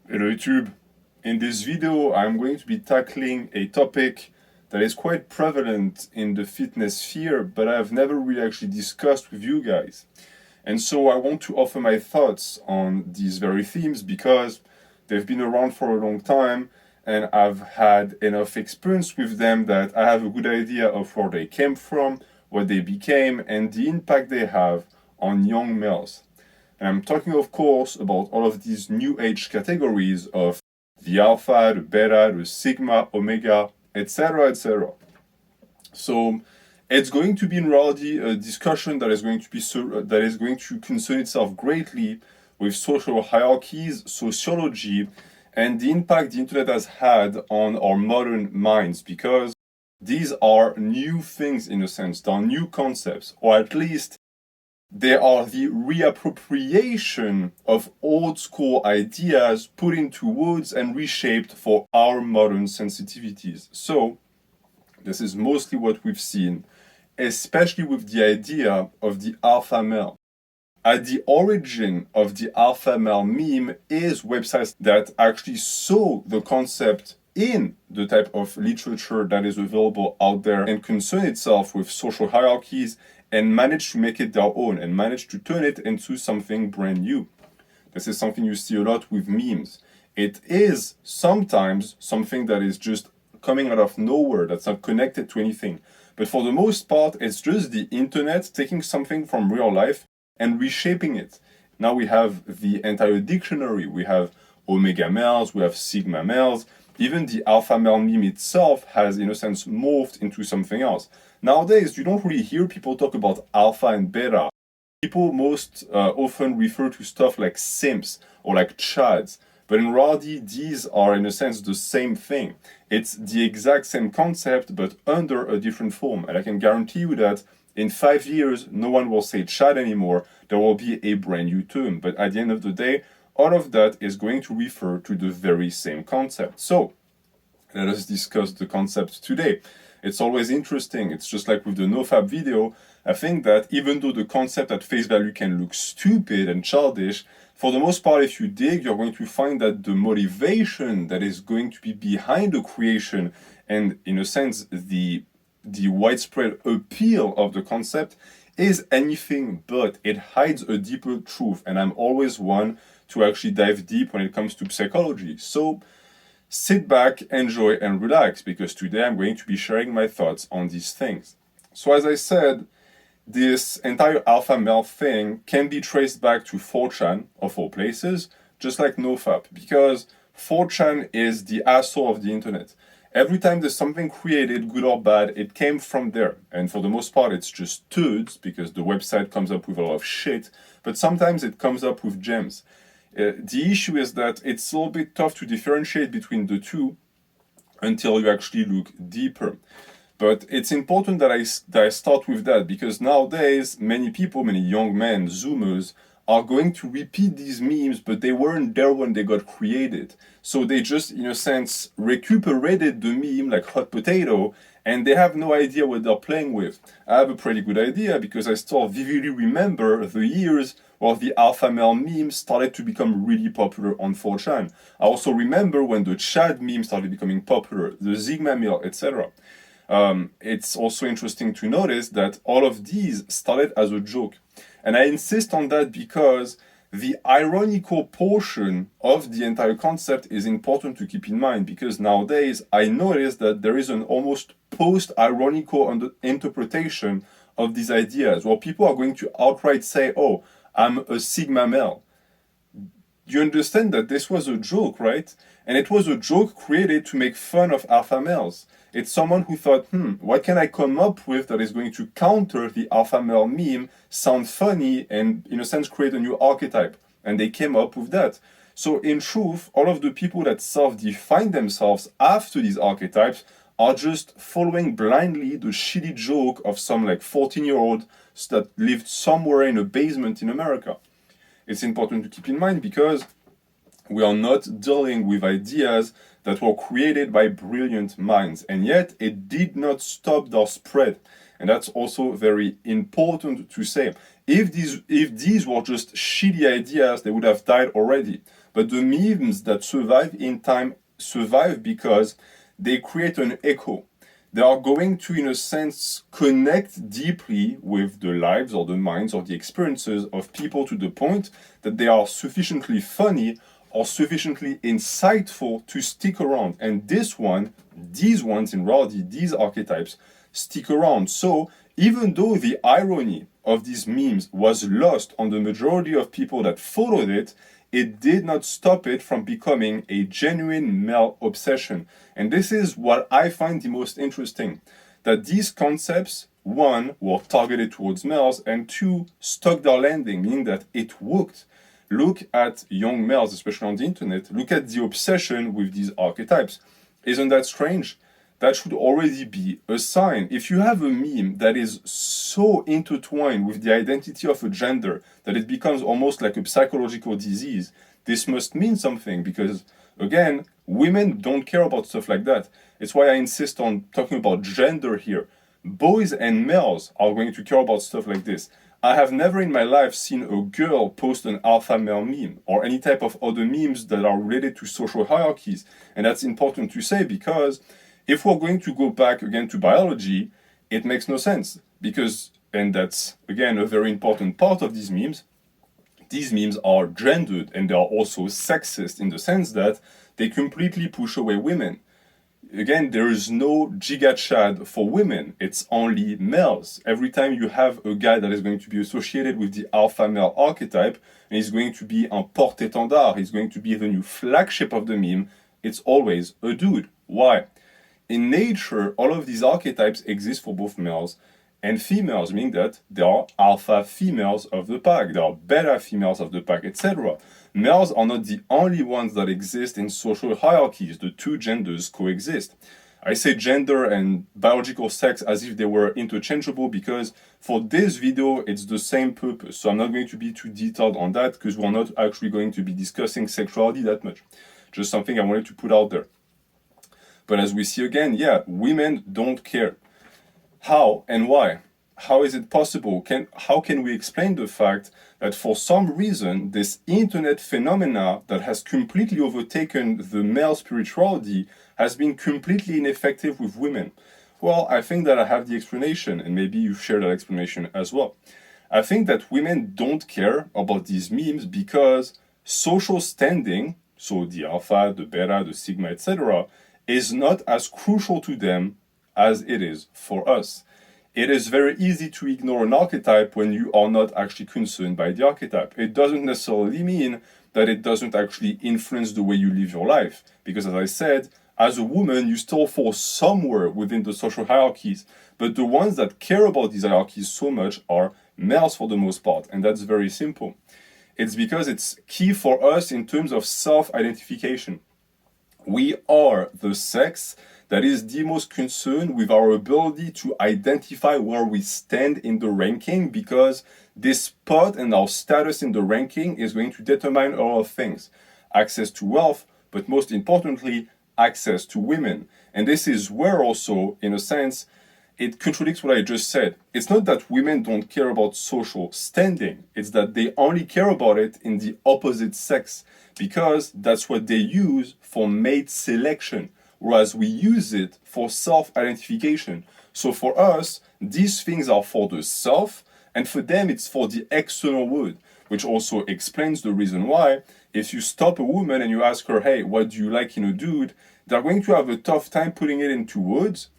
Hello YouTube. In this video, I'm going to be tackling a topic that is quite prevalent in the fitness sphere, but I've never really actually discussed with you guys. And so I want to offer my thoughts on these very themes because they've been around for a long time and I've had enough experience with them that I have a good idea of where they came from, what they became, and the impact they have on young males. And I'm talking, of course, about all of these new age categories of the alpha, the beta, the sigma, omega, etc., etc. So it's going to be in reality a discussion that is going to concern itself greatly with social hierarchies, sociology, and the impact the internet has had on our modern minds, because these are new things in a sense, they are new concepts, or at least they are the reappropriation of old school ideas put into words and reshaped for our modern sensitivities. So, this is mostly what we've seen, especially with the idea of the alpha male. At the origin of the alpha male meme is websites that actually saw the concept in the type of literature that is available out there and concern itself with social hierarchies and managed to make it their own and managed to turn it into something brand new. This is something you see a lot with memes. It is sometimes something that is just coming out of nowhere, that's not connected to anything. But for the most part, it's just the internet taking something from real life and reshaping it. Now we have the entire dictionary. We have omega males, we have sigma males. Even the alpha male meme itself has, in a sense, morphed into something else. Nowadays, you don't really hear people talk about alpha and beta. People most often refer to stuff like simps or like chads. But in reality, these are, in a sense, the same thing. It's the exact same concept, but under a different form. And I can guarantee you that in 5 years, no one will say chad anymore. There will be a brand new term. But at the end of the day, all of that is going to refer to the very same concept. So, let us discuss the concept today. It's always interesting. It's just like with the nofap video. I think that even though the concept at face value can look stupid and childish, for the most part, if you dig, you're going to find that the motivation that is going to be behind the creation and, in a sense, the widespread appeal of the concept is anything but. It hides a deeper truth, and I'm always one to actually dive deep when it comes to psychology. So sit back, enjoy, and relax, because today I'm going to be sharing my thoughts on these things. So as I said, this entire alpha male thing can be traced back to 4chan, of all places, just like nofap, because 4chan is the asshole of the internet. Every time there's something created, good or bad, it came from there. And for the most part, it's just turds, because the website comes up with a lot of shit, but sometimes it comes up with gems. The issue is that it's a little bit tough to differentiate between the two until you actually look deeper. But it's important that I start with that, because nowadays, many people, many young men, Zoomers, are going to repeat these memes, but they weren't there when they got created. So they just, in a sense, recuperated the meme like hot potato, and they have no idea what they're playing with. I have a pretty good idea, because I still vividly remember the years where the alpha male meme started to become really popular on 4chan. I also remember when the Chad meme started becoming popular, the Sigma male, etc. It's also interesting to notice that all of these started as a joke. And I insist on that because the ironical portion of the entire concept is important to keep in mind, because nowadays I notice that there is an almost post-ironical interpretation of these ideas, where people are going to outright say, oh, I'm a sigma male. You understand that this was a joke, right? And it was a joke created to make fun of alpha males. It's someone who thought, what can I come up with that is going to counter the alpha male meme, sound funny, and in a sense create a new archetype? And they came up with that. So in truth, all of the people that self-define themselves after these archetypes are just following blindly the shitty joke of some like 14-year-old that lived somewhere in a basement in America. It's important to keep in mind, because we are not dealing with ideas that were created by brilliant minds, and yet it did not stop their spread. And that's also very important to say. If these were just shitty ideas, they would have died already. but the memes that survive in time survive because they create an echo. They are going to, in a sense, connect deeply with the lives or the minds or the experiences of people to the point that they are sufficiently funny or sufficiently insightful to stick around. And these ones in reality, these archetypes, stick around. So even though the irony of these memes was lost on the majority of people that followed it, it did not stop it from becoming a genuine male obsession. And this is what I find the most interesting, that these concepts, one, were targeted towards males, and two, stuck their landing, meaning that it worked. Look at young males, especially on the internet, look at the obsession with these archetypes. Isn't that strange? That should already be a sign. If you have a meme that is so intertwined with the identity of a gender that it becomes almost like a psychological disease, this must mean something because, again, women don't care about stuff like that. It's why I insist on talking about gender here. Boys and males are going to care about stuff like this. I have never in my life seen a girl post an alpha male meme or any type of other memes that are related to social hierarchies. And that's important to say because if we're going to go back again to biology, it makes no sense because, and that's again a very important part of these memes are gendered and they are also sexist in the sense that they completely push away women. Again, there is no giga chad for women, it's only males. Every time you have a guy that is going to be associated with the alpha male archetype, and he's going to be un porte-étendard, he's going to be the new flagship of the meme, it's always a dude. Why? In nature, all of these archetypes exist for both males and females, meaning that there are alpha females of the pack, there are beta females of the pack, etc. Males are not the only ones that exist in social hierarchies. The two genders coexist. I say gender and biological sex as if they were interchangeable because for this video, it's the same purpose. So I'm not going to be too detailed on that because we're not actually going to be discussing sexuality that much. Just something I wanted to put out there. But as we see again, yeah, women don't care. How and why? How is it possible? How can we explain the fact that for some reason, this internet phenomena that has completely overtaken the male spirituality has been completely ineffective with women? Well, I think that I have the explanation, and maybe you share that explanation as well. I think that women don't care about these memes because social standing, so the alpha, the beta, the sigma, etc., is not as crucial to them as it is for us. It is very easy to ignore an archetype when you are not actually concerned by the archetype. It doesn't necessarily mean that it doesn't actually influence the way you live your life. Because as I said, as a woman, you still fall somewhere within the social hierarchies. But the ones that care about these hierarchies so much are males for the most part. And that's very simple. It's because it's key for us in terms of self-identification. We are the sex that is the most concerned with our ability to identify where we stand in the ranking because this spot and our status in the ranking is going to determine a lot of things. Access to wealth, but most importantly, access to women. And this is where also, in a sense, it contradicts what I just said. It's not that women don't care about social standing. It's that they only care about it in the opposite sex because that's what they use for mate selection, whereas we use it for self-identification. So for us, these things are for the self, and for them it's for the external world, which also explains the reason why if you stop a woman and you ask her, hey, what do you like in a dude, they're going to have a tough time putting it into words.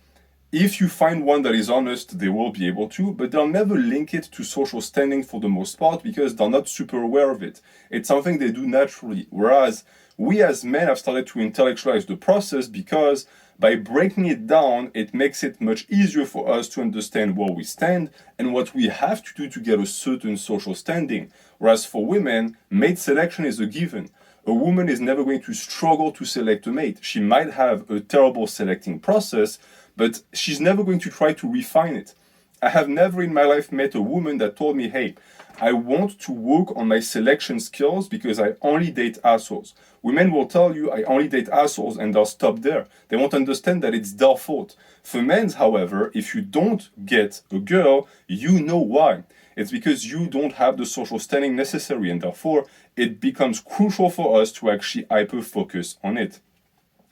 If you find one that is honest, they will be able to, but they'll never link it to social standing for the most part because they're not super aware of it. It's something they do naturally. Whereas we as men have started to intellectualize the process because by breaking it down, it makes it much easier for us to understand where we stand and what we have to do to get a certain social standing. Whereas for women, mate selection is a given. A woman is never going to struggle to select a mate. She might have a terrible selecting process, but she's never going to try to refine it. I have never in my life met a woman that told me, hey, I want to work on my selection skills because I only date assholes. Women will tell you, I only date assholes, and they'll stop there. They won't understand that it's their fault. For men, however, if you don't get a girl, you know why. It's because you don't have the social standing necessary, and therefore it becomes crucial for us to actually hyper-focus on it.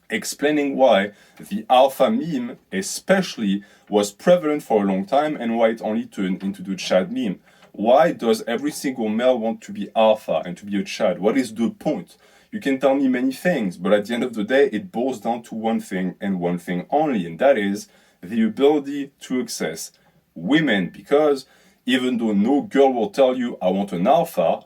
Explaining why the alpha meme especially was prevalent for a long time and why it only turned into the Chad meme. Why does every single male want to be alpha and to be a Chad? What is the point? You can tell me many things, but at the end of the day, it boils down to one thing and one thing only, and that is the ability to access women. Because even though no girl will tell you, I want an alpha,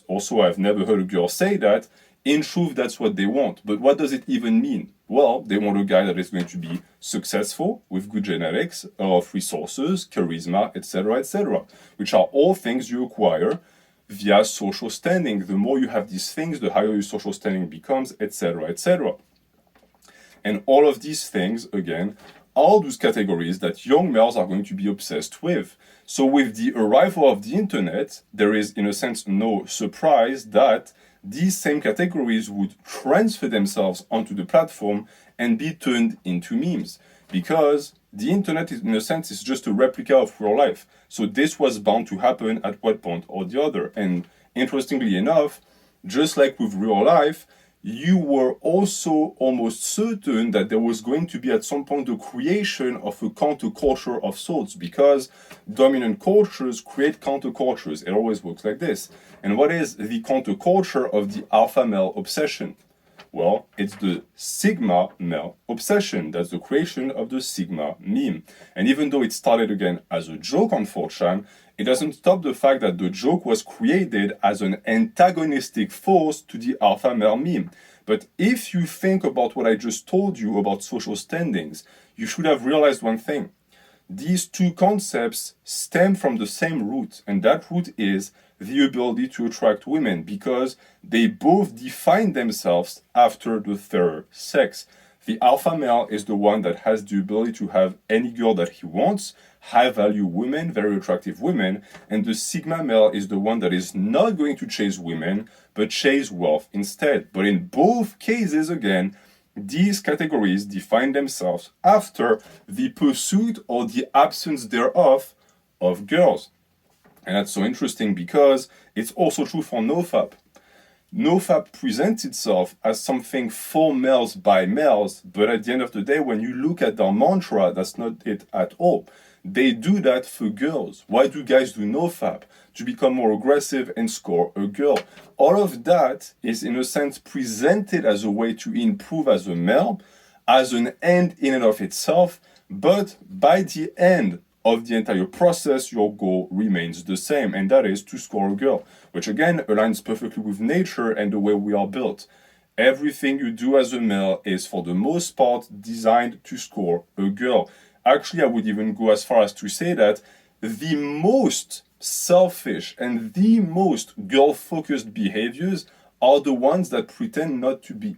also I've never heard a girl say that, in truth, that's what they want. But what does it even mean? Well, they want a guy that is going to be successful, with good genetics, of resources, charisma, etc., which are all things you acquire via social standing. The more you have these things, the higher your social standing becomes, etc. And all of these things, again, are those categories that young males are going to be obsessed with. So with the arrival of the internet, there is, in a sense, no surprise that these same categories would transfer themselves onto the platform and be turned into memes. Because the internet, in a sense, is just a replica of real life. So this was bound to happen at one point or the other. And interestingly enough, just like with real life, you were also almost certain that there was going to be at some point the creation of a counterculture of sorts, because dominant cultures create countercultures. It always works like this. And what is the counterculture of the alpha male obsession? Well, it's the Sigma male obsession. That's the creation of the Sigma meme. And even though it started again as a joke on 4chan, it doesn't stop the fact that the joke was created as an antagonistic force to the alpha male meme. But if you think about what I just told you about social standings, you should have realized one thing. These two concepts stem from the same root, and that root is the ability to attract women, because they both define themselves after the third sex. The alpha male is the one that has the ability to have any girl that he wants, high-value women, very attractive women, and the Sigma male is the one that is not going to chase women, but chase wealth instead. But in both cases, again, these categories define themselves after the pursuit or the absence thereof of girls. And that's so interesting because it's also true for NoFap. NoFap presents itself as something for males by males, but at the end of the day, when you look at their mantra, that's not it at all. They do that for girls. Why do guys do NoFap? To become more aggressive and score a girl. All of that is, in a sense, presented as a way to improve as a male, as an end in and of itself, but by the end of the entire process, your goal remains the same, and that is to score a girl, which again aligns perfectly with nature and the way we are built. Everything you do as a male is, for the most part, designed to score a girl. Actually, I would even go as far as to say that the most selfish and the most girl-focused behaviors are the ones that pretend not to be.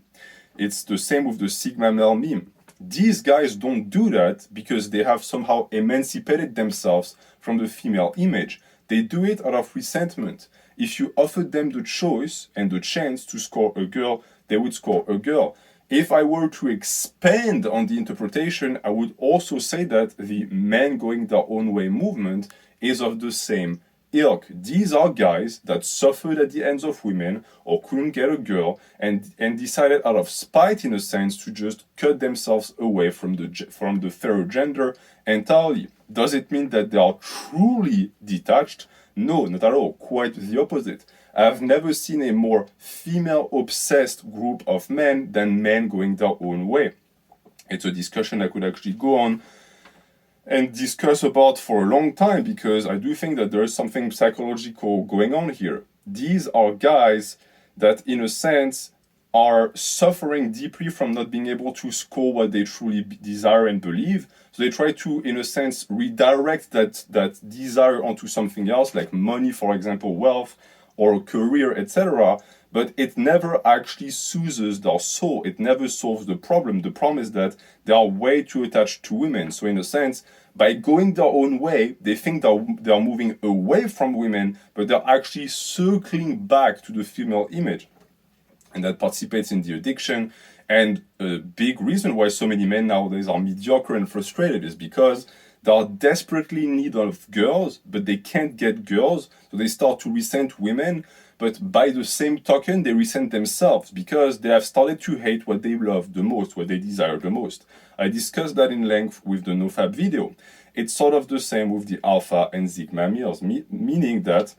It's the same with the Sigma male meme. These guys don't do that because they have somehow emancipated themselves from the female image. They do it out of resentment. If you offered them the choice and the chance to score a girl, they would score a girl. If I were to expand on the interpretation, I would also say that the men going their own way movement is of the same ilk. These are guys that suffered at the hands of women or couldn't get a girl and decided out of spite, in a sense, to just cut themselves away from the third gender entirely. Does it mean that they are truly detached? No, not at all. Quite the opposite. I've never seen a more female-obsessed group of men than men going their own way. It's a discussion I could actually go on and discuss about for a long time, because I do think that there is something psychological going on here. These are guys that, in a sense, are suffering deeply from not being able to score what they truly desire and believe. So they try to, in a sense, redirect that desire onto something else, like money, for example, wealth, or a career, etc. But it never actually soothes their soul. It never solves the problem. The problem is that they are way too attached to women. So in a sense, by going their own way, they think they are moving away from women, but they're actually circling back to the female image. And that participates in the addiction. And a big reason why so many men nowadays are mediocre and frustrated is because They are desperately in need of girls, but they can't get girls, so they start to resent women. But by the same token, they resent themselves because they have started to hate what they love the most, what they desire the most. I discussed that in length with the NoFap video. It's sort of the same with the Alpha and Sigma males, meaning that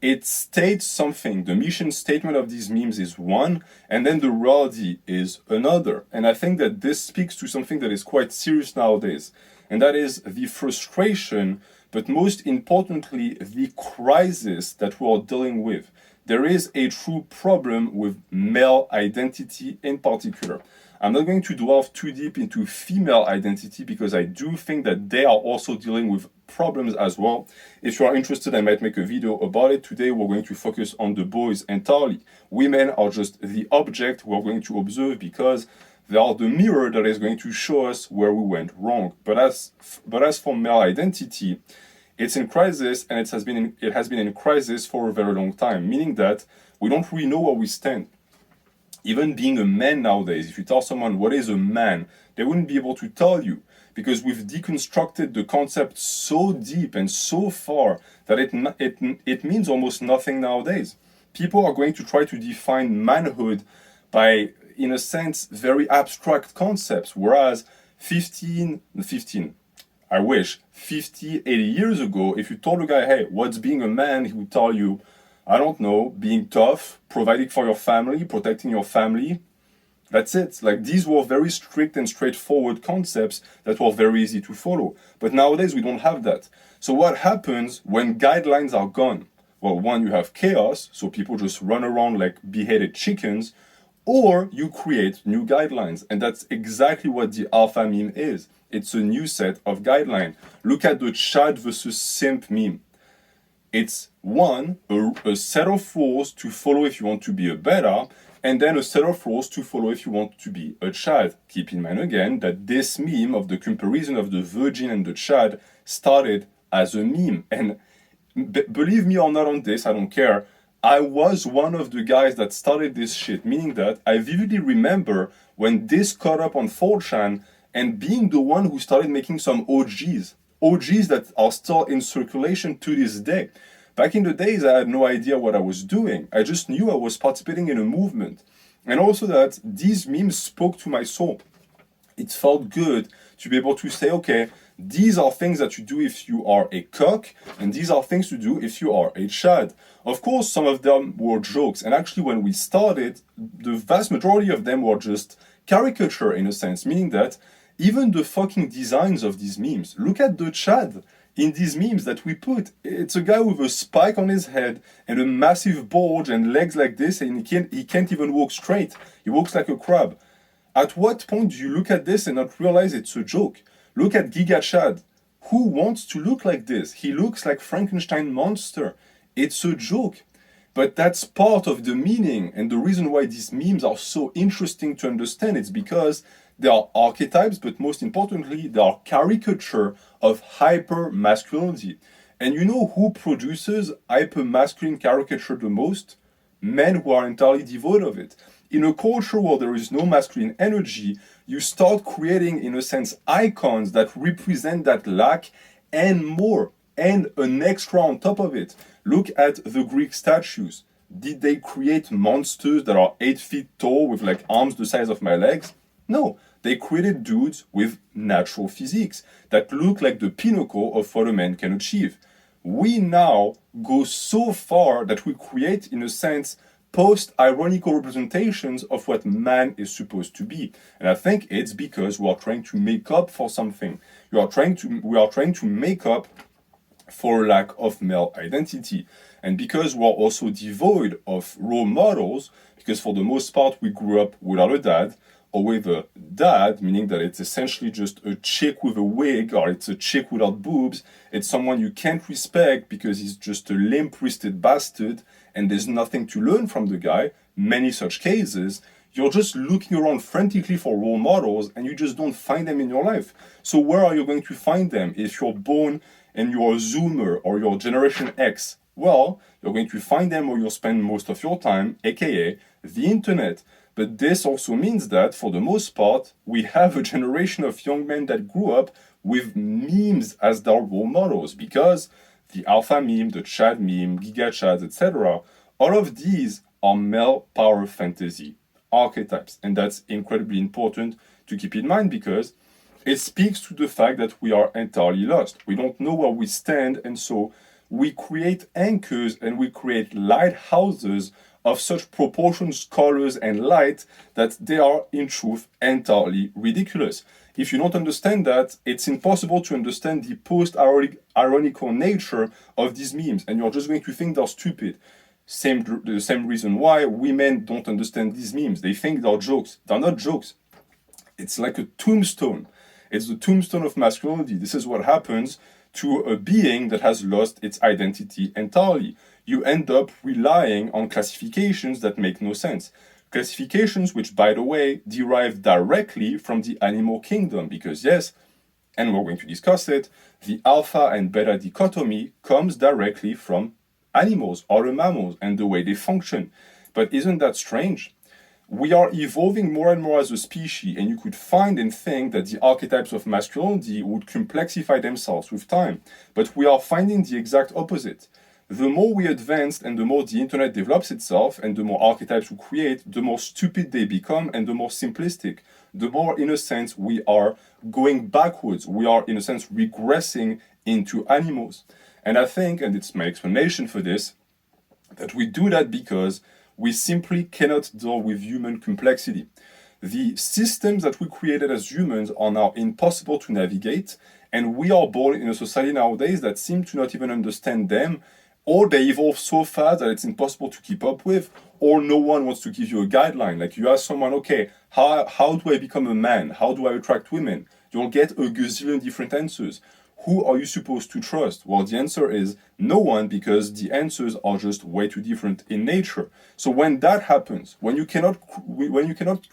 it states something. The mission statement of these memes is one, and then the reality is another. And I think that this speaks to something that is quite serious nowadays, and that is the frustration, but most importantly, the crisis that we are dealing with. There is a true problem with male identity in particular. I'm not going to delve too deep into female identity because I do think that they are also dealing with problems as well. If you are interested, I might make a video about it. Today, we're going to focus on the boys entirely. Women are just the object we're going to observe because they are the mirror that is going to show us where we went wrong. But as for male identity, it's in crisis, and it has been in crisis for a very long time, meaning that we don't really know where we stand. Even being a man nowadays, if you tell someone what is a man, they wouldn't be able to tell you, because we've deconstructed the concept so deep and so far that it means almost nothing nowadays. People are going to try to define manhood by, in a sense, very abstract concepts, whereas 50, 80 years ago, if you told a guy, hey, what's being a man, he would tell you, I don't know, being tough, providing for your family, protecting your family. That's it. Like, these were very strict and straightforward concepts that were very easy to follow. But nowadays, we don't have that. So what happens when guidelines are gone? Well, one, you have chaos, so people just run around like beheaded chickens, or you create new guidelines. And that's exactly what the alpha meme is. It's a new set of guidelines. Look at the Chad versus simp meme. It's one, a set of rules to follow if you want to be a beta, and then a set of rules to follow if you want to be a Chad. Keep in mind again that this meme of the comparison of the virgin and the Chad started as a meme. And believe me or not on this, I don't care. I was one of the guys that started this shit, meaning that I vividly remember when this caught up on 4chan and being the one who started making some OGs that are still in circulation to this day. Back in the days, I had no idea what I was doing. I just knew I was participating in a movement. And also that these memes spoke to my soul. It felt good to be able to say, okay, these are things that you do if you are a cock, and these are things to do if you are a Chad. Of course, some of them were jokes, and actually when we started, the vast majority of them were just caricature in a sense, meaning that even the fucking designs of these memes, look at the Chad in these memes that we put. It's a guy with a spike on his head and a massive bulge and legs like this, and he can't even walk straight. He walks like a crab. At what point do you look at this and not realize it's a joke? Look at Giga Chad. Who wants to look like this? He looks like Frankenstein monster. It's a joke. But that's part of the meaning, and the reason why these memes are so interesting to understand is because they are archetypes, but most importantly, they are caricature of hyper-masculinity. And you know who produces hyper-masculine caricature the most? Men who are entirely devoid of it. In a culture where there is no masculine energy, you start creating, in a sense, icons that represent that lack and more, and an extra on top of it. Look at the Greek statues. Did they create monsters that are 8 feet tall with like arms the size of my legs? No, they created dudes with natural physiques that look like the pinnacle of what a man can achieve. We now go so far that we create, in a sense, post-ironical representations of what man is supposed to be. And I think it's because we are trying to make up for something. We are trying to make up for lack of male identity. And because we're also devoid of role models, because for the most part we grew up without a dad, or with a dad, meaning that it's essentially just a chick with a wig, or it's a chick without boobs. It's someone you can't respect because he's just a limp-wristed bastard and there's nothing to learn from the guy. Many such cases, you're just looking around frantically for role models and you just don't find them in your life. So where are you going to find them if you're born and you're a Zoomer or you're Generation X? Well, you're going to find them where you'll spend most of your time, aka the internet. But this also means that, for the most part, we have a generation of young men that grew up with memes as their role models, because the alpha meme, the Chad meme, Giga Chads, etc., all of these are male power fantasy archetypes. And that's incredibly important to keep in mind, because it speaks to the fact that we are entirely lost. We don't know where we stand, and so we create anchors and we create lighthouses of such proportions, colors, and light that they are, in truth, entirely ridiculous. If you don't understand that, it's impossible to understand the post-ironical nature of these memes, and you're just going to think they're stupid. The same reason why women don't understand these memes. They think they're jokes. They're not jokes. It's like a tombstone. It's the tombstone of masculinity. This is what happens to a being that has lost its identity entirely. You end up relying on classifications that make no sense. Classifications which, by the way, derive directly from the animal kingdom, because yes, and we're going to discuss it, the alpha and beta dichotomy comes directly from animals, other mammals, and the way they function. But isn't that strange? We are evolving more and more as a species, and you could find and think that the archetypes of masculinity would complexify themselves with time. But we are finding the exact opposite. The more we advance and the more the internet develops itself and the more archetypes we create, the more stupid they become and the more simplistic. The more, in a sense, we are going backwards. We are, in a sense, regressing into animals. And I think, and it's my explanation for this, that we do that because we simply cannot deal with human complexity. The systems that we created as humans are now impossible to navigate, and we are born in a society nowadays that seems to not even understand them, or they evolve so fast that it's impossible to keep up with, or no one wants to give you a guideline. Like, you ask someone, okay, how do I become a man? How do I attract women? You'll get a gazillion different answers. Who are you supposed to trust? Well, the answer is no one, because the answers are just way too different in nature. So when that happens, when you cannot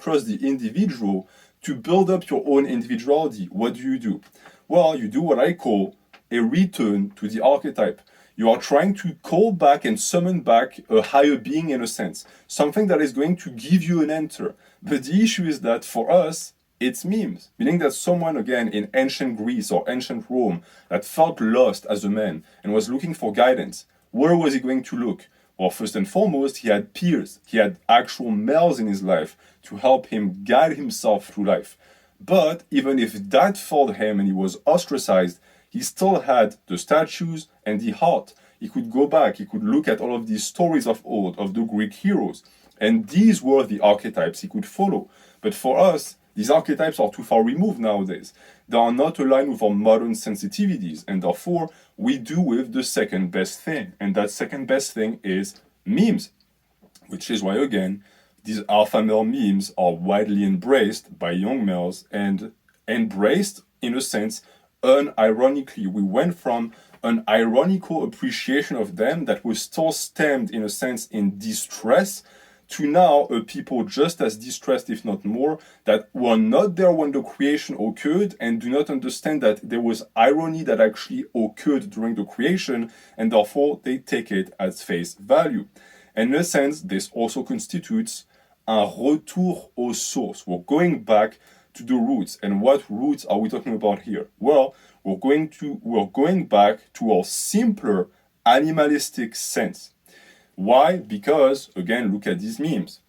trust the individual to build up your own individuality, what do? Well, you do what I call a return to the archetype. You are trying to call back and summon back a higher being, in a sense, something that is going to give you an answer. But the issue is that for us, it's memes, meaning that someone, again, in ancient Greece or ancient Rome that felt lost as a man and was looking for guidance, where was he going to look? Well, first and foremost, he had peers. He had actual males in his life to help him guide himself through life. But even if that failed him and he was ostracized, he still had the statues and the heart. He could go back, he could look at all of these stories of old, of the Greek heroes, and these were the archetypes he could follow. But for us, these archetypes are too far removed nowadays. They are not aligned with our modern sensitivities, and therefore we do with the second best thing. And that second best thing is memes, which is why, again, these alpha male memes are widely embraced by young males, and embraced, in a sense, unironically. We went from an ironical appreciation of them that was still stemmed, in a sense, in distress, to now a people just as distressed, if not more, that were not there when the creation occurred and do not understand that there was irony that actually occurred during the creation, and therefore they take it as face value. And in a sense, this also constitutes un retour aux sources. We're going back to the roots. And what roots are we talking about here? Well, we're going back to our simpler animalistic sense. Why? Because, again, look at these memes.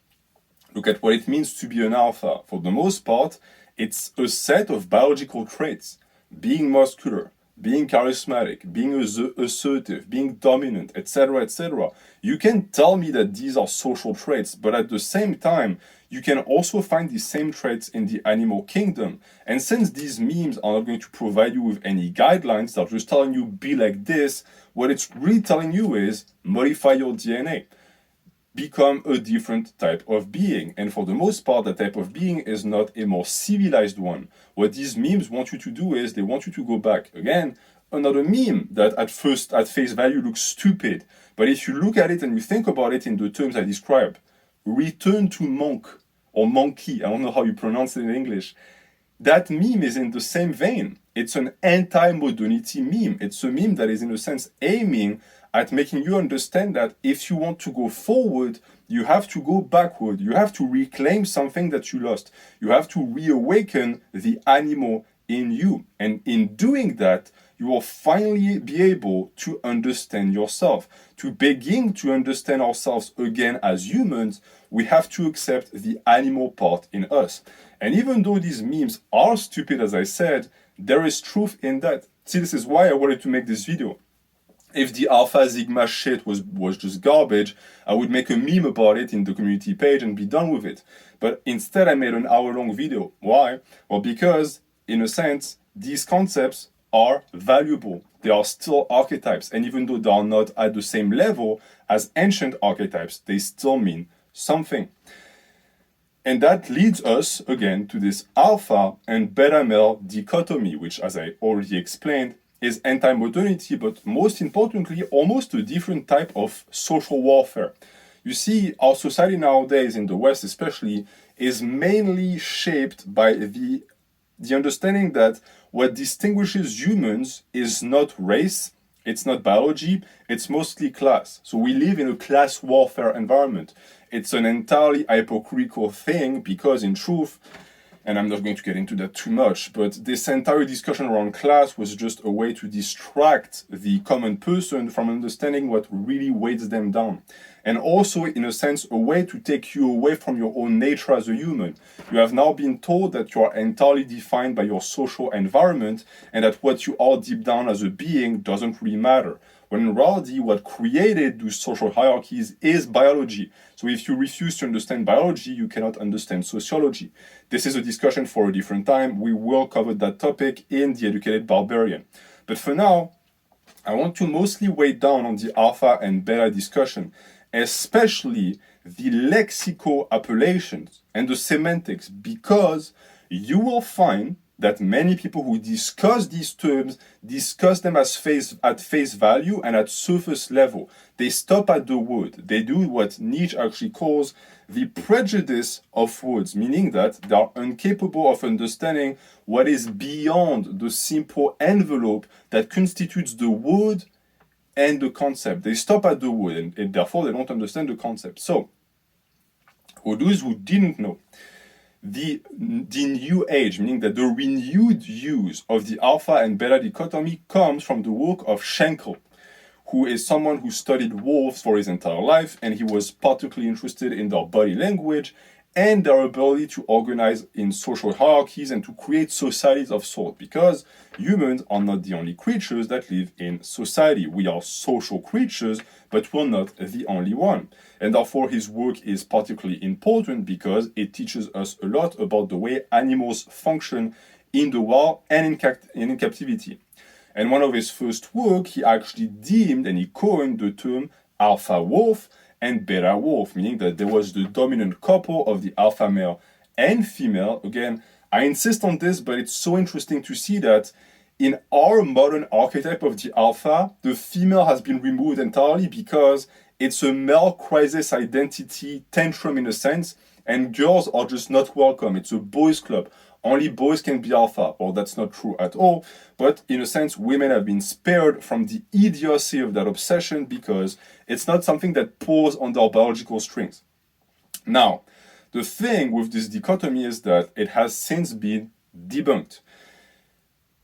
Look at what it means to be an alpha. For the most part, it's a set of biological traits. Being muscular, being charismatic, being assertive, being dominant, etc., etc. You can tell me that these are social traits, but at the same time, you can also find these same traits in the animal kingdom. And since these memes are not going to provide you with any guidelines, they're just telling you, be like this, what it's really telling you is, modify your DNA. Become a different type of being. And for the most part, that type of being is not a more civilized one. What these memes want you to do is, they want you to go back. Again, another meme that at face value looks stupid. But if you look at it and you think about it in the terms I described, return to monk, or monkey, I don't know how you pronounce it in English. That meme is in the same vein. It's an anti-modernity meme. It's a meme that is, in a sense, aiming at making you understand that if you want to go forward, you have to go backward. You have to reclaim something that you lost. You have to reawaken the animal in you. And in doing that, you will finally be able to understand yourself. To begin to understand ourselves again as humans, we have to accept the animal part in us. And even though these memes are stupid, as I said, there is truth in that. See, this is why I wanted to make this video. If the Alpha Sigma shit was just garbage, I would make a meme about it in the community page and be done with it. But instead, I made an hour-long video. Why? Well, because, in a sense, these concepts are valuable. They are still archetypes. And even though they are not at the same level as ancient archetypes, they still mean something. And that leads us, again, to this alpha and beta male dichotomy, which, as I already explained, is anti-modernity, but most importantly, almost a different type of social warfare. You see, our society nowadays, in the West especially, is mainly shaped by the understanding that what distinguishes humans is not race, it's not biology, it's mostly class. So we live in a class warfare environment. It's an entirely hypocritical thing because, in truth, and I'm not going to get into that too much, but this entire discussion around class was just a way to distract the common person from understanding what really weighs them down. And also, in a sense, a way to take you away from your own nature as a human. You have now been told that you are entirely defined by your social environment and that what you are deep down as a being doesn't really matter. When in reality, what created those social hierarchies is biology. So if you refuse to understand biology, you cannot understand sociology. This is a discussion for a different time. We will cover that topic in The Educated Barbarian. But for now, I want to mostly weigh down on the alpha and beta discussion, especially the lexical appellations and the semantics, because you will find that many people who discuss these terms discuss them at face value and at surface level. They stop at the word. They do what Nietzsche actually calls the prejudice of words, meaning that they are incapable of understanding what is beyond the simple envelope that constitutes the word and the concept. They stop at the word and therefore they don't understand the concept. So, for those who didn't know, the new age, meaning that the renewed use of the alpha and beta dichotomy comes from the work of Schenkel, who is someone who studied wolves for his entire life, and he was particularly interested in their body language and their ability to organize in social hierarchies and to create societies of sort, because humans are not the only creatures that live in society. We are social creatures, but we're not the only one. And therefore, his work is particularly important because it teaches us a lot about the way animals function in the wild and in captivity. And one of his first work, he actually deemed and he coined the term alpha wolf and beta wolf, meaning that there was the dominant couple of the alpha male and female. Again, I insist on this, but it's so interesting to see that in our modern archetype of the alpha, the female has been removed entirely because it's a male crisis identity tantrum in a sense, and girls are just not welcome. It's a boys' club. Only boys can be alpha. Well, that's not true at all. But in a sense, women have been spared from the idiocy of that obsession because it's not something that pulls on their biological strings. Now, the thing with this dichotomy is that it has since been debunked.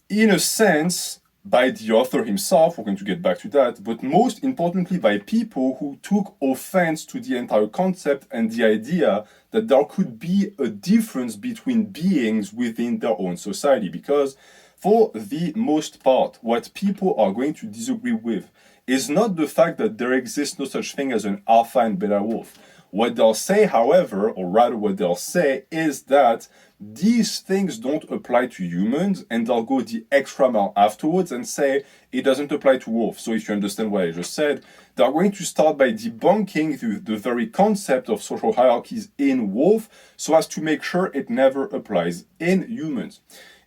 In a sense, by the author himself, we're going to get back to that, but most importantly by people who took offense to the entire concept and the idea that there could be a difference between beings within their own society. Because for the most part, what people are going to disagree with is not the fact that there exists no such thing as an alpha and beta wolf. What they'll say, however, or rather what they'll say, is that these things don't apply to humans, and they'll go the extra mile afterwards and say it doesn't apply to wolves. So if you understand what I just said, they're going to start by debunking the very concept of social hierarchies in wolf so as to make sure it never applies in humans.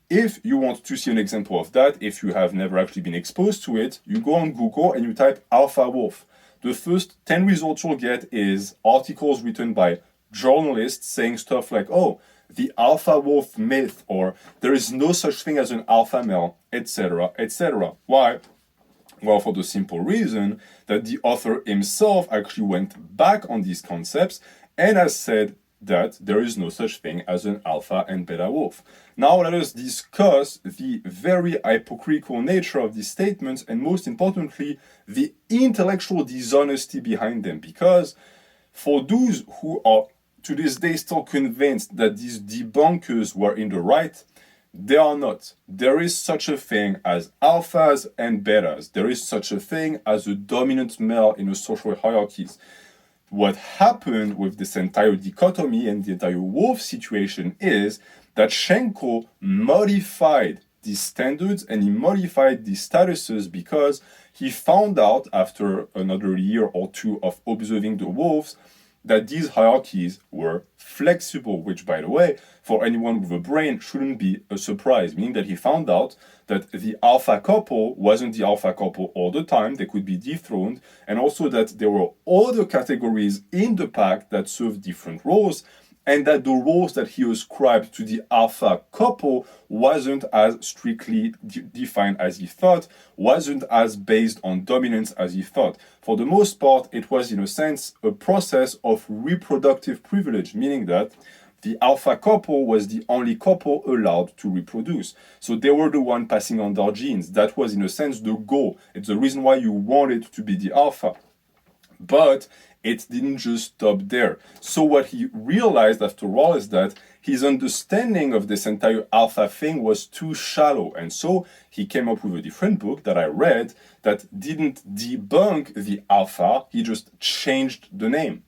If you want to see an example of that, if you have never actually been exposed to it, you go on Google and you type alpha wolf. The first 10 results you'll get is articles written by journalists saying stuff like, oh, the alpha wolf myth, or there is no such thing as an alpha male, etc., etc. Why? Well, for the simple reason that the author himself actually went back on these concepts and has said that there is no such thing as an alpha and beta wolf. Now let us discuss the very hypocritical nature of these statements and, most importantly, the intellectual dishonesty behind them. Because for those who are to this day still convinced that these debunkers were in the right, they are not. There is such a thing as alphas and betas. There is such a thing as a dominant male in a social hierarchies. What happened with this entire dichotomy and the entire wolf situation is that Schenkel modified these standards and he modified these statuses because he found out after another year or two of observing the wolves that these hierarchies were flexible, which, by the way, for anyone with a brain shouldn't be a surprise, meaning that he found out that the alpha couple wasn't the alpha couple all the time, they could be dethroned, and also that there were other categories in the pack that served different roles, and that the roles that he ascribed to the alpha couple wasn't as strictly defined as he thought, wasn't as based on dominance as he thought. For the most part, it was, in a sense, a process of reproductive privilege, meaning that the alpha couple was the only couple allowed to reproduce. So they were the one passing on their genes. That was, in a sense, the goal. It's the reason why you wanted to be the alpha. But it didn't just stop there. So what he realized after all is that his understanding of this entire alpha thing was too shallow. And so he came up with a different book that I read that didn't debunk the alpha, he just changed the name.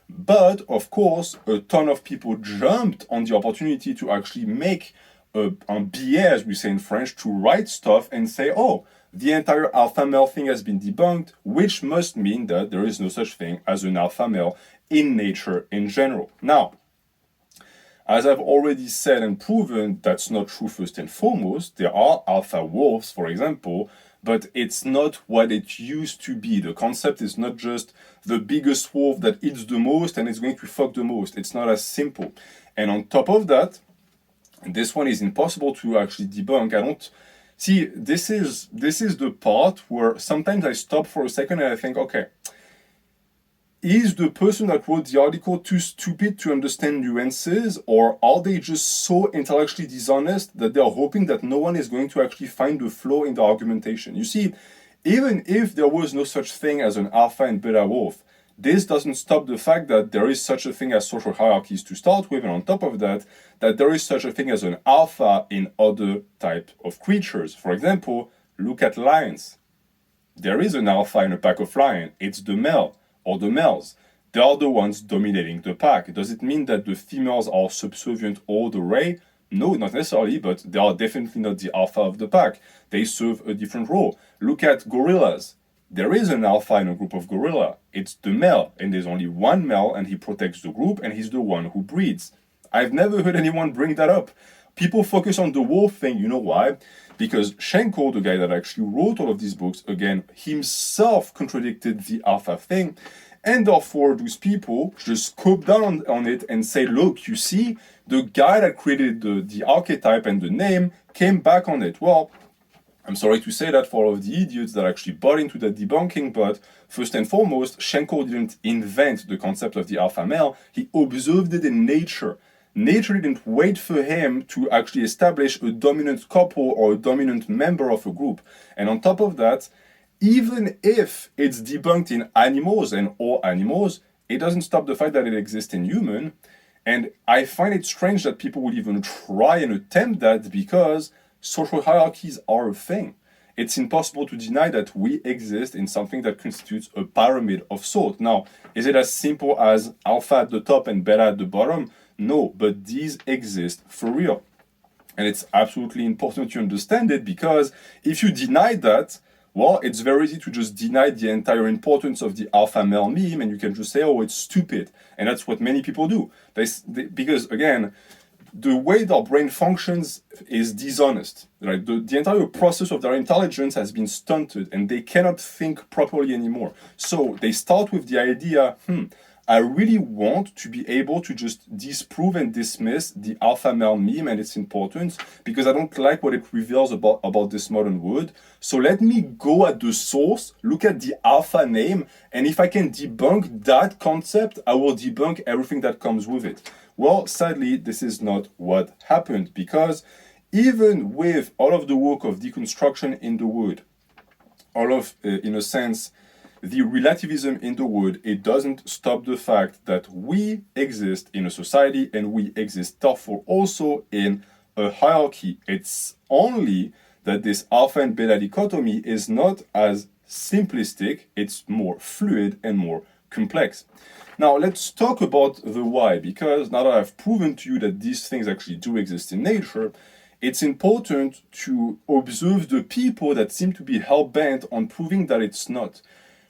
But of course, a ton of people jumped on the opportunity to actually make a billet, as we say in French, to write stuff and say, oh, the entire alpha male thing has been debunked, which must mean that there is no such thing as an alpha male in nature in general. Now, as I've already said and proven, that's not true first and foremost. There are alpha wolves, for example, but it's not what it used to be. The concept is not just the biggest wolf that eats the most and is going to fuck the most. It's not as simple. And on top of that, this one is impossible to actually debunk. I don't see, this is the part where sometimes I stop for a second and I think, okay, is the person that wrote the article too stupid to understand nuances, or are they just so intellectually dishonest that they are hoping that no one is going to actually find the flaw in the argumentation? You see, even if there was no such thing as an alpha and beta wolf, this doesn't stop the fact that there is such a thing as social hierarchies to start with, and on top of that, that there is such a thing as an alpha in other type of creatures. For example, look at lions. There is an alpha in a pack of lions. It's the male or the males. They are the ones dominating the pack. Does it mean that the females are subservient all the way? No, not necessarily, but they are definitely not the alpha of the pack. They serve a different role. Look at gorillas. There is an alpha in a group of gorilla. It's the male, and there's only one male, and he protects the group, and he's the one who breeds. I've never heard anyone bring that up. People focus on the wolf thing. You know why? Because Schenkel, the guy that actually wrote all of these books, again, himself contradicted the alpha thing, and therefore those people just scope down on it and say, look, you see, the guy that created the archetype and the name came back on it. Well, I'm sorry to say that for all of the idiots that actually bought into that debunking, but first and foremost, Schenkel didn't invent the concept of the alpha male. He observed it in nature. Nature didn't wait for him to actually establish a dominant couple or a dominant member of a group. And on top of that, even if it's debunked in animals and all animals, it doesn't stop the fact that it exists in human. And I find it strange that people would even try and attempt that, because social hierarchies are a thing. It's impossible to deny that we exist in something that constitutes a pyramid of sort. Now, is it as simple as alpha at the top and beta at the bottom? No, but these exist for real. And it's absolutely important to understand it, because if you deny that, well, it's very easy to just deny the entire importance of the alpha male meme, and you can just say, oh, it's stupid. And that's what many people do. Because, again, the way their brain functions is dishonest. Right? The entire process of their intelligence has been stunted, and they cannot think properly anymore. So they start with the idea, I really want to be able to just disprove and dismiss the alpha male meme and its importance, because I don't like what it reveals about this modern world. So let me go at the source, look at the alpha name, and if I can debunk that concept, I will debunk everything that comes with it. Well, sadly, this is not what happened, because even with all of the work of deconstruction in the world, all of, in a sense, the relativism in the world, it doesn't stop the fact that we exist in a society and we exist therefore also in a hierarchy. It's only that this alpha and beta dichotomy is not as simplistic, it's more fluid and more complex. Now let's talk about the why, because now that I've proven to you that these things actually do exist in nature, it's important to observe the people that seem to be hell-bent on proving that it's not.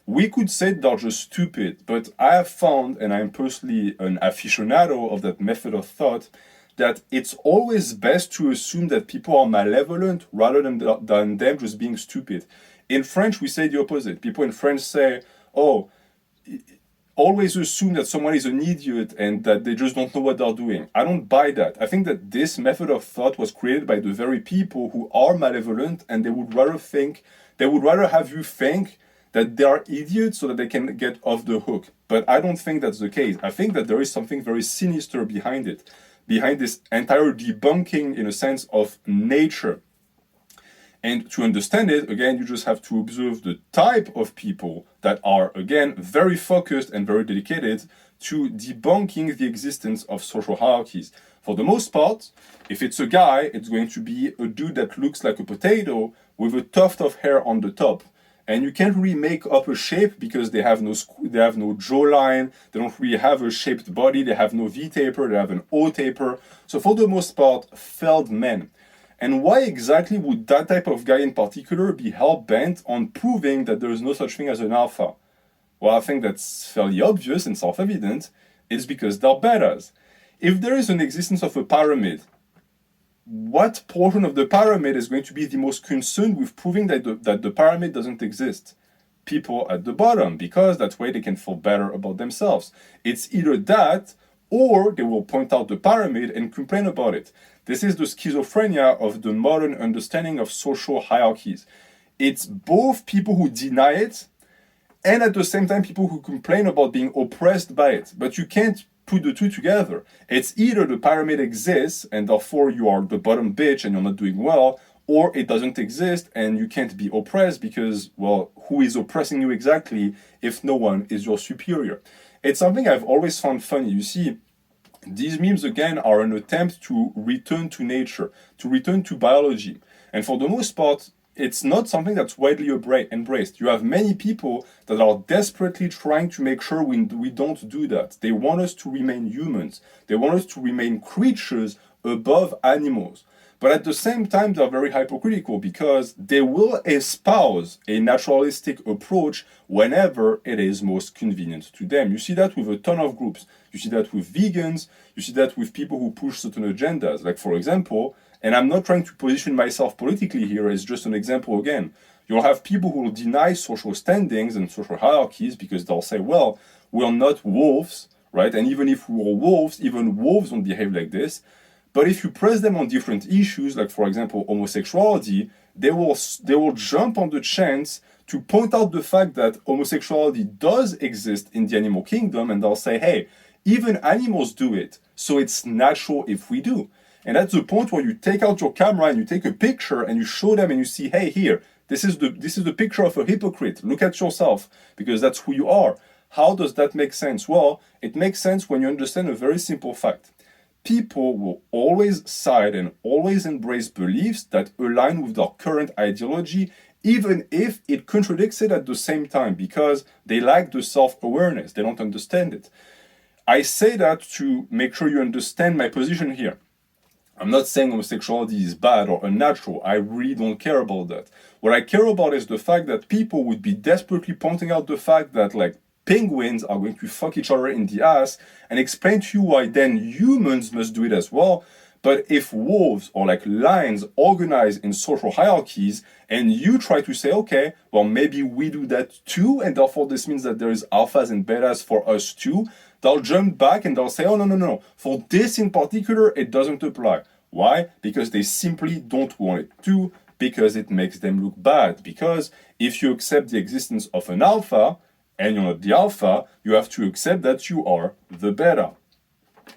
We could say they're just stupid, but I have found, and I'm personally an aficionado of that method of thought, that it's always best to assume that people are malevolent rather than them just being stupid. In French, we say the opposite. People in French say, oh, always assume that someone is an idiot and that they just don't know what they're doing. I don't buy that. I think that this method of thought was created by the very people who are malevolent, and they would rather have you think that they are idiots so that they can get off the hook. But I don't think that's the case. I think that there is something very sinister behind it, behind this entire debunking, in a sense, of nature. And to understand it, again, you just have to observe the type of people that are, again, very focused and very dedicated to debunking the existence of social hierarchies. For the most part, if it's a guy, it's going to be a dude that looks like a potato with a tuft of hair on the top. And you can't really make up a shape because they have no jawline, they don't really have a shaped body, they have no V-taper, they have an O-taper. So for the most part, felled men. And why exactly would that type of guy in particular be hell-bent on proving that there is no such thing as an alpha? Well, I think that's fairly obvious and self-evident. It's because they're betas. If there is an existence of a pyramid, what portion of the pyramid is going to be the most concerned with proving that the pyramid doesn't exist? People at the bottom, because that way they can feel better about themselves. It's either that, or they will point out the pyramid and complain about it. This is the schizophrenia of the modern understanding of social hierarchies. It's both people who deny it, and at the same time people who complain about being oppressed by it. But you can't put the two together. It's either the pyramid exists, and therefore you are the bottom bitch and you're not doing well, or it doesn't exist and you can't be oppressed because, well, who is oppressing you exactly if no one is your superior? It's something I've always found funny. You see, these memes, again, are an attempt to return to nature, to return to biology. And for the most part, it's not something that's widely embraced. You have many people that are desperately trying to make sure we don't do that. They want us to remain humans. They want us to remain creatures above animals. But at the same time, they're very hypocritical because they will espouse a naturalistic approach whenever it is most convenient to them. You see that with a ton of groups. You see that with vegans. You see that with people who push certain agendas. Like, for example, and I'm not trying to position myself politically here, it's just an example again. You'll have people who will deny social standings and social hierarchies because they'll say, well, we're not wolves, right? And even if we were wolves, even wolves don't behave like this. But if you press them on different issues, like for example homosexuality, they will jump on the chance to point out the fact that homosexuality does exist in the animal kingdom, and they'll say, hey, even animals do it, so it's natural if we do. And that's the point where you take out your camera and you take a picture and you show them and you see, hey, here, this is the picture of a hypocrite. Look at yourself, because that's who you are. How does that make sense? Well, it makes sense when you understand a very simple fact. People will always side and always embrace beliefs that align with their current ideology, even if it contradicts it at the same time, because they lack the self-awareness. They don't understand it. I say that to make sure you understand my position here. I'm not saying homosexuality is bad or unnatural. I really don't care about that. What I care about is the fact that people would be desperately pointing out the fact that, like, penguins are going to fuck each other in the ass and explain to you why then humans must do it as well. But if wolves are like lions organized in social hierarchies, and you try to say, okay, well, maybe we do that too, and therefore this means that there is alphas and betas for us too, they'll jump back and they'll say, oh, no. For this in particular, it doesn't apply. Why? Because they simply don't want it to, because it makes them look bad. Because if you accept the existence of an alpha, and you're not the alpha, you have to accept that you are the beta.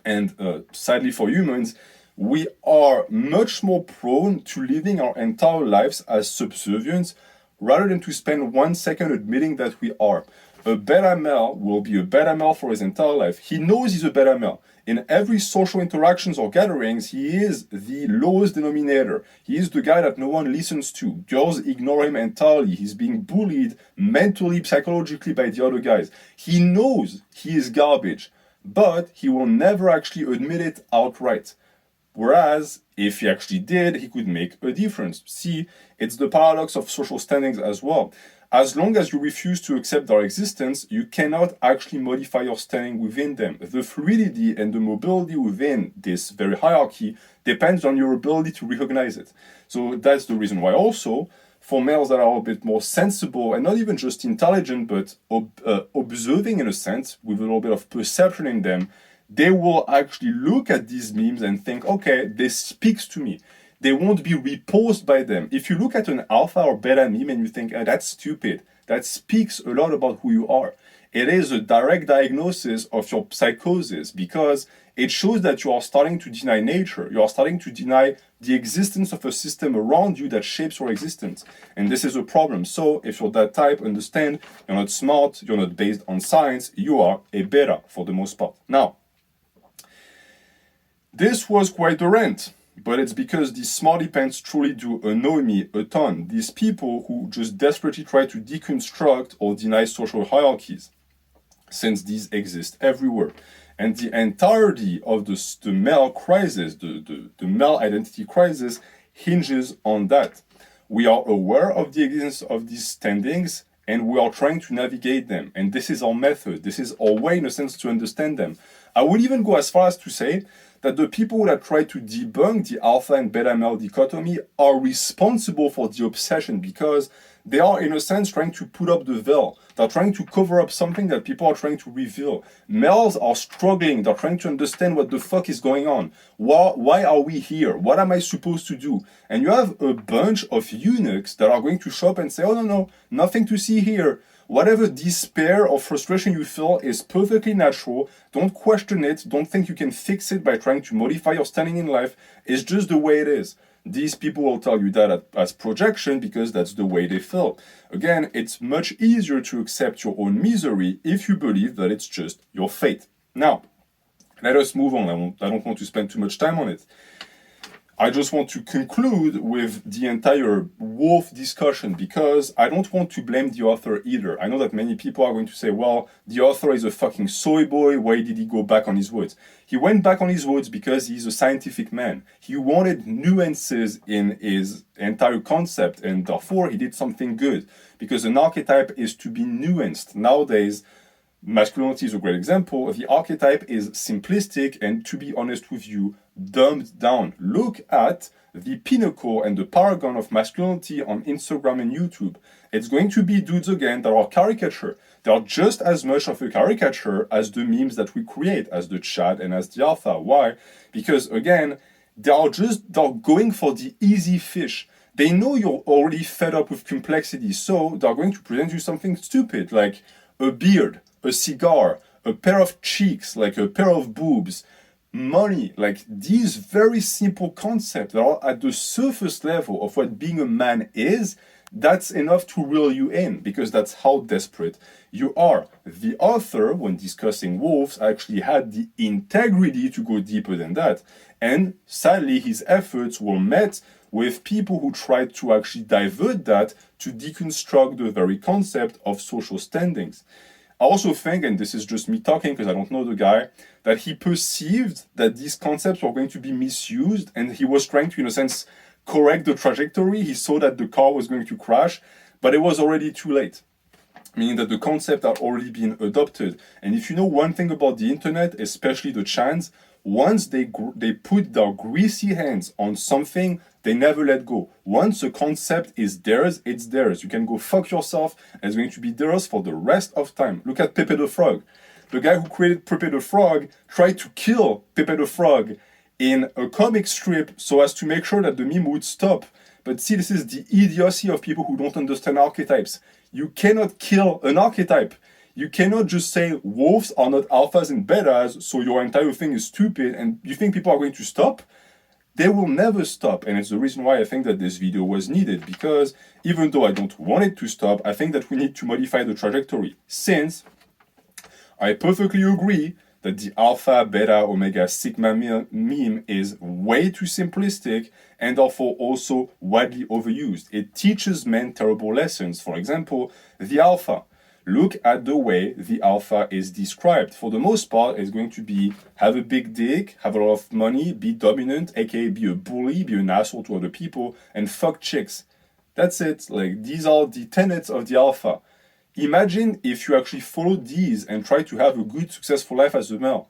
And sadly for humans, we are much more prone to living our entire lives as subservients rather than to spend 1 second admitting that we are. A beta male will be a beta male for his entire life. He knows he's a beta male. In every social interactions or gatherings, he is the lowest denominator. He is the guy that no one listens to. Girls ignore him entirely. He's being bullied mentally, psychologically by the other guys. He knows he is garbage, but he will never actually admit it outright. Whereas, if he actually did, he could make a difference. See, it's the paradox of social standings as well. As long as you refuse to accept their existence, you cannot actually modify your standing within them. The fluidity and the mobility within this very hierarchy depends on your ability to recognize it. So that's the reason why also, for males that are a bit more sensible and not even just intelligent, but observing in a sense, with a little bit of perception in them, they will actually look at these memes and think, okay, this speaks to me. They won't be repulsed by them. If you look at an alpha or beta meme and you think, oh, that's stupid, that speaks a lot about who you are. It is a direct diagnosis of your psychosis because it shows that you are starting to deny nature. You are starting to deny the existence of a system around you that shapes your existence. And this is a problem. So if you're that type, understand, you're not smart, you're not based on science, you are a beta for the most part. Now, this was quite a rant. But it's because these smarty pants truly do annoy me a ton. These people who just desperately try to deconstruct or deny social hierarchies, since these exist everywhere. And the entirety of the male crisis, the male identity crisis, hinges on that. We are aware of the existence of these standings, and we are trying to navigate them. And this is our method. This is our way, in a sense, to understand them. I would even go as far as to say that the people that try to debunk the alpha and beta male dichotomy are responsible for the obsession because they are, in a sense, trying to put up the veil. They're trying to cover up something that people are trying to reveal. Males are struggling. They're trying to understand what the fuck is going on. Why are we here? What am I supposed to do? And you have a bunch of eunuchs that are going to show up and say, oh, no, nothing to see here. Whatever despair or frustration you feel is perfectly natural. Don't question it. Don't think you can fix it by trying to modify your standing in life. It's just the way it is. These people will tell you that as projection because that's the way they feel. Again, it's much easier to accept your own misery if you believe that it's just your fate. Now, let us move on. I don't want to spend too much time on it. I just want to conclude with the entire wolf discussion because I don't want to blame the author either. I know that many people are going to say, well, the author is a fucking soy boy. Why did he go back on his words? He went back on his words because he's a scientific man. He wanted nuances in his entire concept and therefore he did something good because an archetype is to be nuanced. Nowadays, masculinity is a great example. The archetype is simplistic and, to be honest with you, dumbed down. Look at the pinnacle and the paragon of masculinity on Instagram and YouTube. It's going to be dudes again that are caricature. They are just as much of a caricature as the memes that we create, as the Chad and as the Alpha. Why? Because again, they're going for the easy fish. They know you're already fed up with complexity, so they're going to present you something stupid like a beard, a cigar, a pair of cheeks, like a pair of boobs, money, like these very simple concepts that are at the surface level of what being a man is. That's enough to reel you in because that's how desperate you are. The author, when discussing wolves, actually had the integrity to go deeper than that. And sadly, his efforts were met with people who tried to actually divert that to deconstruct the very concept of social standings. I also think, and this is just me talking because I don't know the guy, that he perceived that these concepts were going to be misused and he was trying to, in a sense, correct the trajectory. He saw that the car was going to crash, but it was already too late. Meaning that the concept had already been adopted. And if you know one thing about the internet, especially the chans, Once they put their greasy hands on something, they never let go. Once a concept is theirs, it's theirs. You can go fuck yourself, and it's going to be theirs for the rest of time. Look at Pepe the Frog. The guy who created Pepe the Frog tried to kill Pepe the Frog in a comic strip so as to make sure that the meme would stop. But see, this is the idiocy of people who don't understand archetypes. You cannot kill an archetype. You cannot just say wolves are not alphas and betas, so your entire thing is stupid, and you think people are going to stop? They will never stop, and it's the reason why I think that this video was needed, because even though I don't want it to stop, I think that we need to modify the trajectory, since I perfectly agree that the alpha, beta, omega, sigma meme is way too simplistic and therefore also widely overused. It teaches men terrible lessons. For example, the alpha. Look at the way the alpha is described. For the most part, it's going to be have a big dick, have a lot of money, be dominant, aka be a bully, be an asshole to other people, and fuck chicks. That's it. Like, these are the tenets of the alpha. Imagine if you actually followed these and tried to have a good, successful life as a male.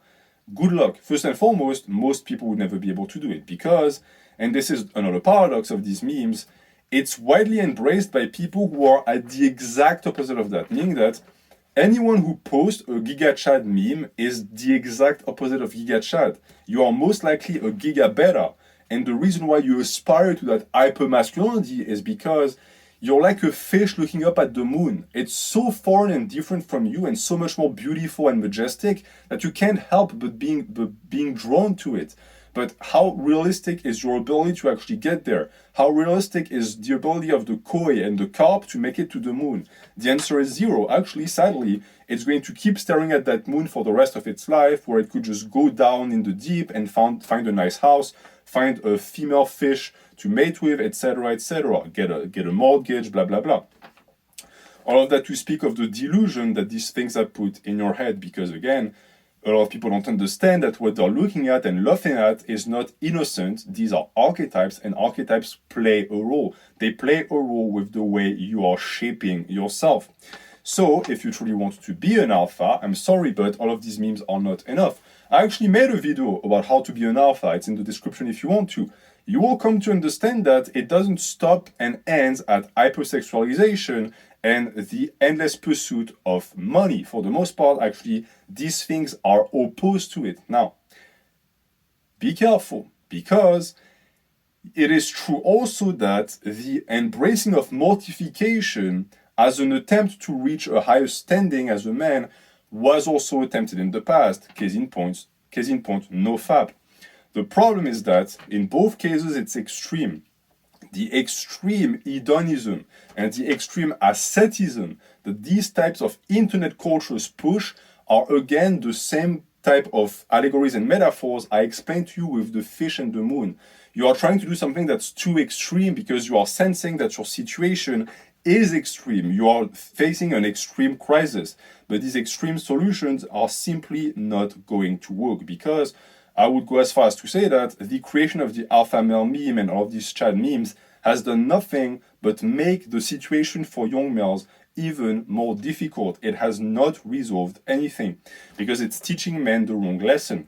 Good luck. First and foremost, most people would never be able to do it because, and this is another paradox of these memes, it's widely embraced by people who are at the exact opposite of that, meaning that anyone who posts a Giga Chad meme is the exact opposite of Giga Chad. You are most likely a Giga Beta, and the reason why you aspire to that hyper-masculinity is because you're like a fish looking up at the moon. It's so foreign and different from you and so much more beautiful and majestic that you can't help but being drawn to it. But how realistic is your ability to actually get there? How realistic is the ability of the koi and the carp to make it to the moon? The answer is zero. Actually, sadly, it's going to keep staring at that moon for the rest of its life, where it could just go down in the deep and find a nice house, find a female fish to mate with, etc., etc., get a mortgage, blah, blah, blah. All of that to speak of the delusion that these things are put in your head, because again, a lot of people don't understand that what they're looking at and laughing at is not innocent. These are archetypes, and archetypes play a role. They play a role with the way you are shaping yourself. So if you truly want to be an alpha, I'm sorry, but all of these memes are not enough. I actually made a video about how to be an alpha. It's in the description if you want to. You will come to understand that it doesn't stop and ends at hypersexualization and the endless pursuit of money. For the most part, actually, these things are opposed to it. Now, be careful, because it is true also that the embracing of mortification as an attempt to reach a higher standing as a man was also attempted in the past. Case in point, NoFap. The problem is that in both cases it's extreme. The extreme hedonism and the extreme asceticism that these types of internet cultures push are again the same type of allegories and metaphors I explained to you with the fish and the moon. You are trying to do something that's too extreme because you are sensing that your situation is extreme. You are facing an extreme crisis. But these extreme solutions are simply not going to work, because I would go as far as to say that the creation of the alpha male meme and all of these Chad memes has done nothing but make the situation for young males even more difficult. It has not resolved anything because it's teaching men the wrong lesson.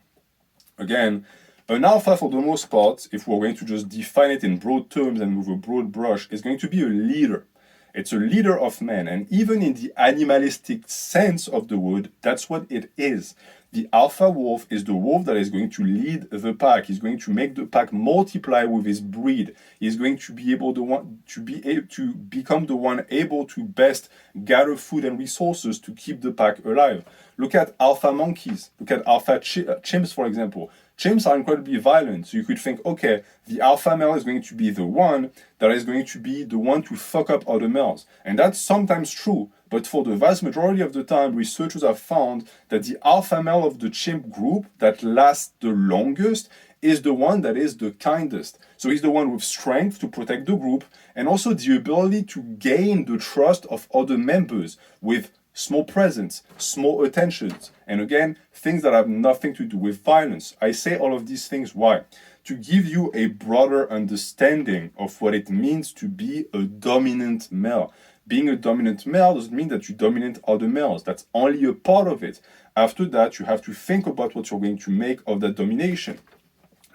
Again, an alpha, for the most part, if we're going to just define it in broad terms and with a broad brush, is going to be a leader. It's a leader of men, and even in the animalistic sense of the word, that's what it is. The alpha wolf is the wolf that is going to lead the pack. He's going to make the pack multiply with his breed. He's going to be able to become the one able to best gather food and resources to keep the pack alive. Look at alpha monkeys. Look at alpha chimps, for example. Chimps are incredibly violent, so you could think, okay, the alpha male is going to be the one that is going to be the one to fuck up other males. And that's sometimes true, but for the vast majority of the time, researchers have found that the alpha male of the chimp group that lasts the longest is the one that is the kindest. So he's the one with strength to protect the group, and also the ability to gain the trust of other members with small presence, small attentions, and again, things that have nothing to do with violence. I say all of these things, why? To give you a broader understanding of what it means to be a dominant male. Being a dominant male doesn't mean that you dominate other males. That's only a part of it. After that, you have to think about what you're going to make of that domination.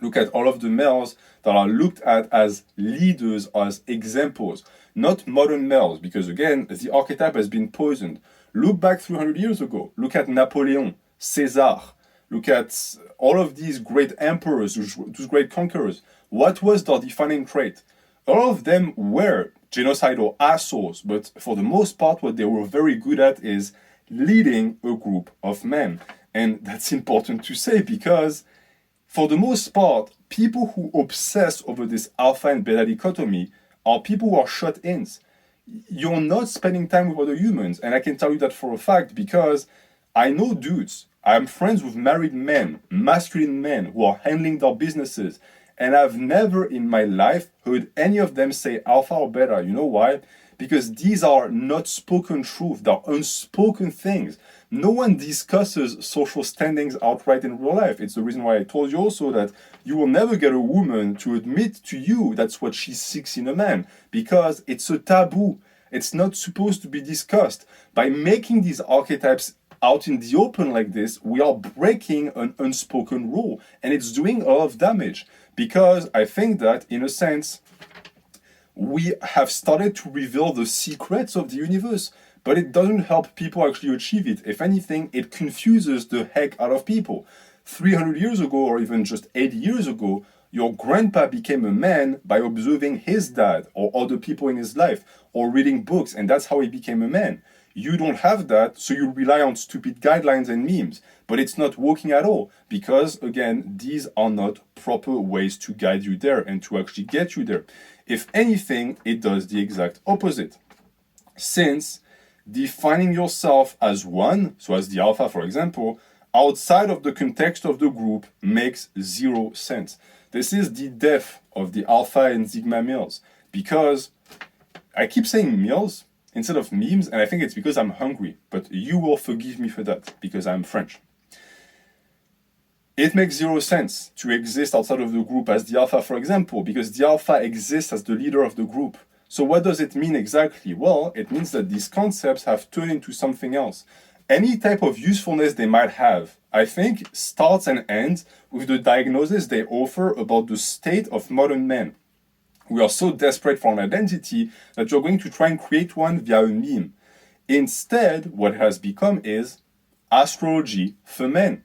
Look at all of the males that are looked at as leaders, as examples, not modern males, because again, the archetype has been poisoned. Look back 300 years ago. Look at Napoleon, Caesar. Look at all of these great emperors, those great conquerors. What was their defining trait? All of them were genocidal assholes, but for the most part, what they were very good at is leading a group of men. And that's important to say because, for the most part, people who obsess over this alpha and beta dichotomy are people who are shut-ins. You're not spending time with other humans, and I can tell you that for a fact because I know dudes. I'm friends with married men, masculine men who are handling their businesses, and I've never in my life heard any of them say alpha or beta. You know why? Because these are not spoken truth, they're unspoken things. No one discusses social standings outright in real life. It's the reason why I told you also that you will never get a woman to admit to you that's what she seeks in a man, because it's a taboo. It's not supposed to be discussed. By making these archetypes out in the open like this, we are breaking an unspoken rule, and it's doing a lot of damage, because I think that, in a sense, we have started to reveal the secrets of the universe, but it doesn't help people actually achieve it. If anything, it confuses the heck out of people. 300 years ago, or even just 80 years ago, your grandpa became a man by observing his dad or other people in his life, or reading books, and that's how he became a man. You don't have that, so you rely on stupid guidelines and memes. But it's not working at all, because, again, these are not proper ways to guide you there and to actually get you there. If anything, it does the exact opposite. Since defining yourself as one, so as the alpha, for example, outside of the context of the group makes zero sense. This is the death of the alpha and sigma males, because I keep saying males instead of memes, and I think it's because I'm hungry, but you will forgive me for that, because I'm French. It makes zero sense to exist outside of the group as the alpha, for example, because the alpha exists as the leader of the group. So what does it mean exactly? Well, it means that these concepts have turned into something else. Any type of usefulness they might have, I think, starts and ends with the diagnosis they offer about the state of modern men. We are so desperate for an identity that you're going to try and create one via a meme. Instead, what it has become is astrology for men.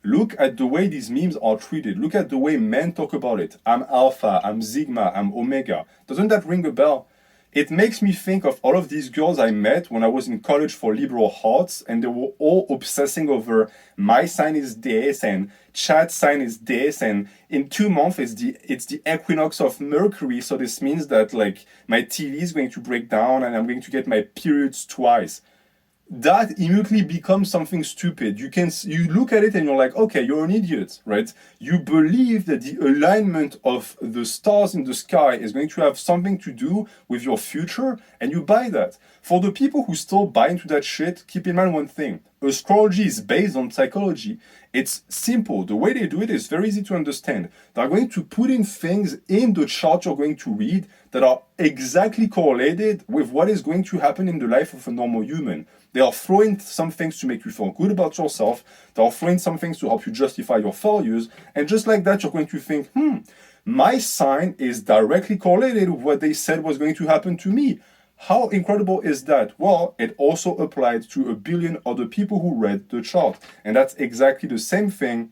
Look at the way these memes are treated. Look at the way men talk about it. I'm alpha, I'm sigma, I'm omega. Doesn't that ring a bell? It makes me think of all of these girls I met when I was in college for liberal arts, and they were all obsessing over my sign is this and Chad's sign is this, and in 2 months it's the equinox of Mercury, so this means that like my TV is going to break down and I'm going to get my periods twice. That immediately becomes something stupid. You look at it and you're like, okay, you're an idiot, right? You believe that the alignment of the stars in the sky is going to have something to do with your future, and you buy that. For the people who still buy into that shit, keep in mind one thing. Astrology is based on psychology. It's simple. The way they do it is very easy to understand. They're going to put in things in the chart you're going to read that are exactly correlated with what is going to happen in the life of a normal human. They are throwing some things to make you feel good about yourself. They are throwing some things to help you justify your failures. And just like that, you're going to think, my sign is directly correlated with what they said was going to happen to me. How incredible is that? Well, it also applied to a billion other people who read the chart. And that's exactly the same thing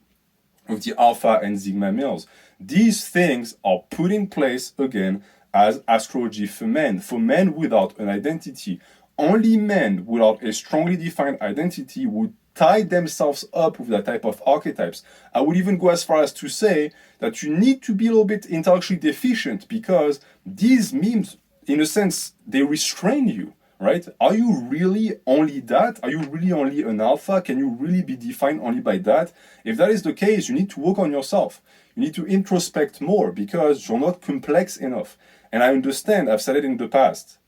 with the alpha and sigma males. These things are put in place again as astrology for men without an identity. Only men without a strongly defined identity would tie themselves up with that type of archetypes. I would even go as far as to say that you need to be a little bit intellectually deficient, because these memes, in a sense, they restrain you, right? Are you really only that? Are you really only an alpha? Can you really be defined only by that? If that is the case, you need to work on yourself. You need to introspect more, because you're not complex enough. And I understand, I've said it in the past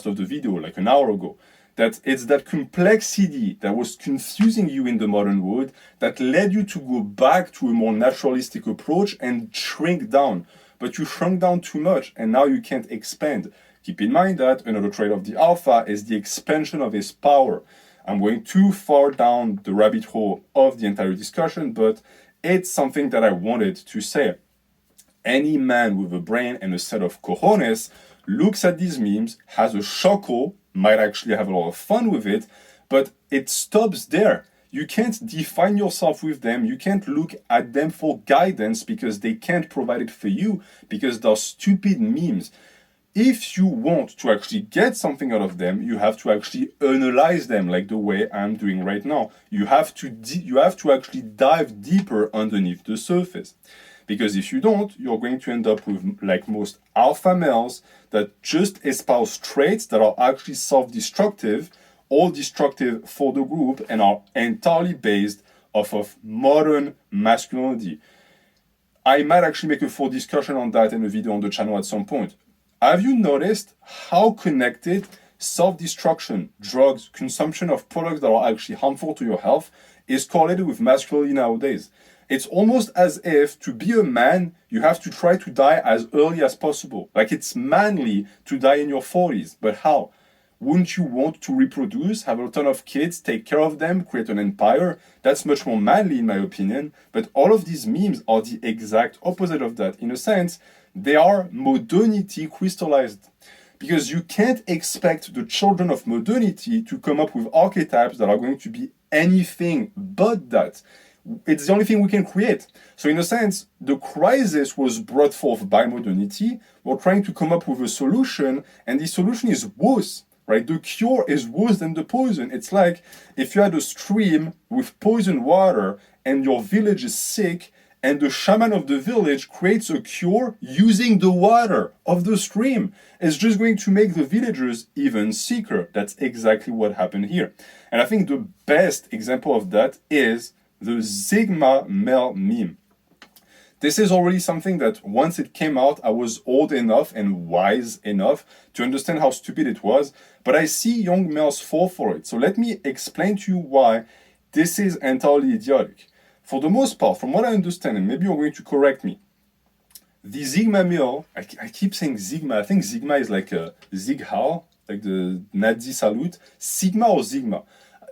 of the video, like an hour ago, that it's that complexity that was confusing you in the modern world that led you to go back to a more naturalistic approach and shrink down. But you shrunk down too much, and now you can't expand. Keep in mind that another trait of the alpha is the expansion of his power. I'm going too far down the rabbit hole of the entire discussion, but it's something that I wanted to say. Any man with a brain and a set of cojones looks at these memes, has a chuckle, might actually have a lot of fun with it, but it stops there. You can't define yourself with them. You can't look at them for guidance because they can't provide it for you because they're stupid memes. If you want to actually get something out of them, you have to actually analyze them like the way I'm doing right now. You have to actually dive deeper underneath the surface. Because if you don't, you're going to end up with, like most alpha males, that just espouse traits that are actually self-destructive or destructive for the group and are entirely based off of modern masculinity. I might actually make a full discussion on that in a video on the channel at some point. Have you noticed how connected self-destruction, drugs, consumption of products that are actually harmful to your health is correlated with masculinity nowadays? It's almost as if to be a man, you have to try to die as early as possible. Like it's manly to die in your 40s, but how? Wouldn't you want to reproduce, have a ton of kids, take care of them, create an empire? That's much more manly in my opinion, but all of these memes are the exact opposite of that. In a sense, they are modernity crystallized. Because you can't expect the children of modernity to come up with archetypes that are going to be anything but that. It's the only thing we can create. So in a sense, the crisis was brought forth by modernity. We're trying to come up with a solution, and the solution is worse, right? The cure is worse than the poison. It's like if you had a stream with poison water and your village is sick, and the shaman of the village creates a cure using the water of the stream. It's just going to make the villagers even sicker. That's exactly what happened here. And I think the best example of that is the Sigma male meme. This is already something that once it came out, I was old enough and wise enough to understand how stupid it was, but I see young males fall for it. So let me explain to you why this is entirely idiotic. For the most part, from what I understand, and maybe you're going to correct me, the Sigma male, I keep saying Sigma, I think Sigma is like a Sieg Heil, like the Nazi salute. Sigma or Sigma?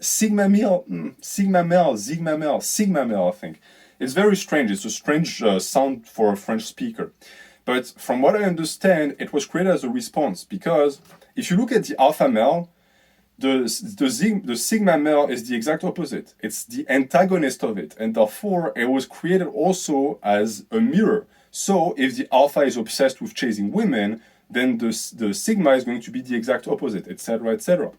Sigma male, Sigma male, Sigma male, Sigma male, I think. It's very strange. It's a strange sound for a French speaker. But from what I understand, it was created as a response because if you look at the alpha male, the Sigma male is the exact opposite. It's the antagonist of it. And therefore, it was created also as a mirror. So if the alpha is obsessed with chasing women, then the Sigma is going to be the exact opposite, etc., etc.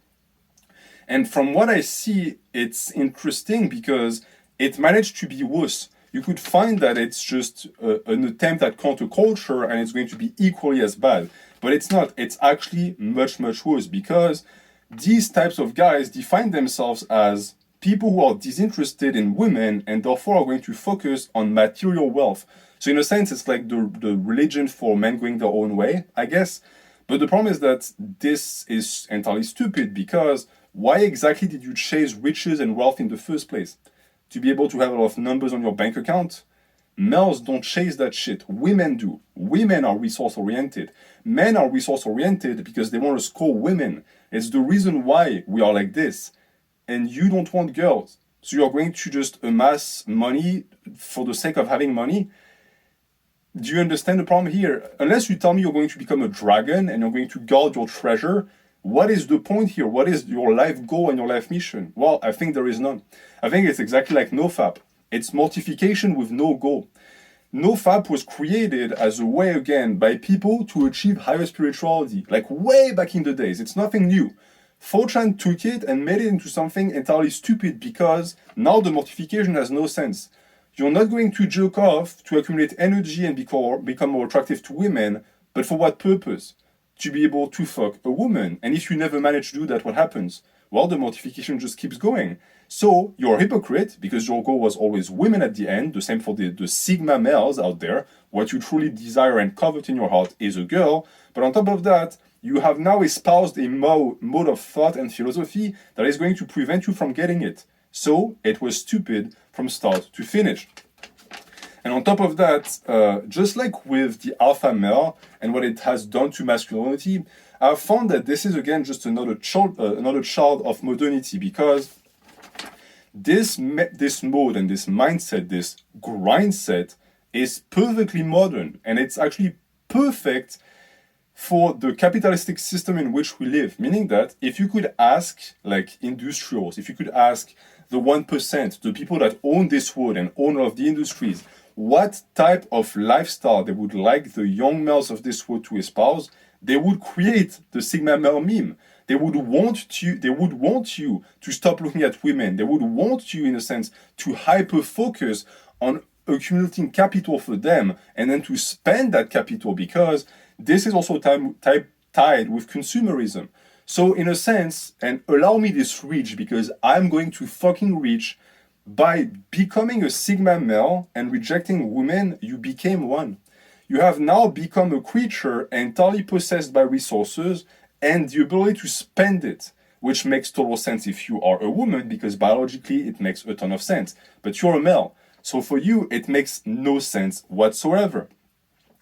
And from what I see, it's interesting because it managed to be worse. You could find that it's just an attempt at counterculture and it's going to be equally as bad. But it's not. It's actually much, much worse because these types of guys define themselves as people who are disinterested in women and therefore are going to focus on material wealth. So in a sense, it's like the religion for men going their own way, I guess. But the problem is that this is entirely stupid because why exactly did you chase riches and wealth in the first place? To be able to have a lot of numbers on your bank account? Males don't chase that shit. Women do. Women are resource-oriented. Men are resource-oriented because they want to score women. It's the reason why we are like this. And you don't want girls. So you're going to just amass money for the sake of having money? Do you understand the problem here? Unless you tell me you're going to become a dragon and you're going to guard your treasure, what is the point here? What is your life goal and your life mission? Well, I think there is none. I think it's exactly like NoFap. It's mortification with no goal. NoFap was created as a way, again, by people to achieve higher spirituality, like way back in the days. It's nothing new. 4chan took it and made it into something entirely stupid because now the mortification has no sense. You're not going to jerk off to accumulate energy and become more attractive to women, but for what purpose? To be able to fuck a woman. And if you never manage to do that, what happens? Well, the mortification just keeps going. So you're a hypocrite because your goal was always women at the end. The same for the Sigma males out there. What you truly desire and covet in your heart is a girl. But on top of that, you have now espoused a mode of thought and philosophy that is going to prevent you from getting it. So it was stupid from start to finish. And on top of that, just like with the alpha male and what it has done to masculinity, I've found that this is again just another child of modernity, because this mode and this mindset, this grind set, is perfectly modern, and it's actually perfect for the capitalistic system in which we live. Meaning that if you could ask like industrials, if you could ask the 1%, the people that own this world and own all of the industries, what type of lifestyle they would like the young males of this world to espouse, they would create the Sigma male meme. They would want you to stop looking at women. They would want you, in a sense, to hyper focus on accumulating capital for them and then to spend that capital, because this is also tied with consumerism. So in a sense, and allow me this reach, because I'm going to fucking reach, by becoming a Sigma male and rejecting women, you became one. You have now become a creature entirely possessed by resources and the ability to spend it, which makes total sense if you are a woman, because biologically it makes a ton of sense. But you're a male, so for you it makes no sense whatsoever.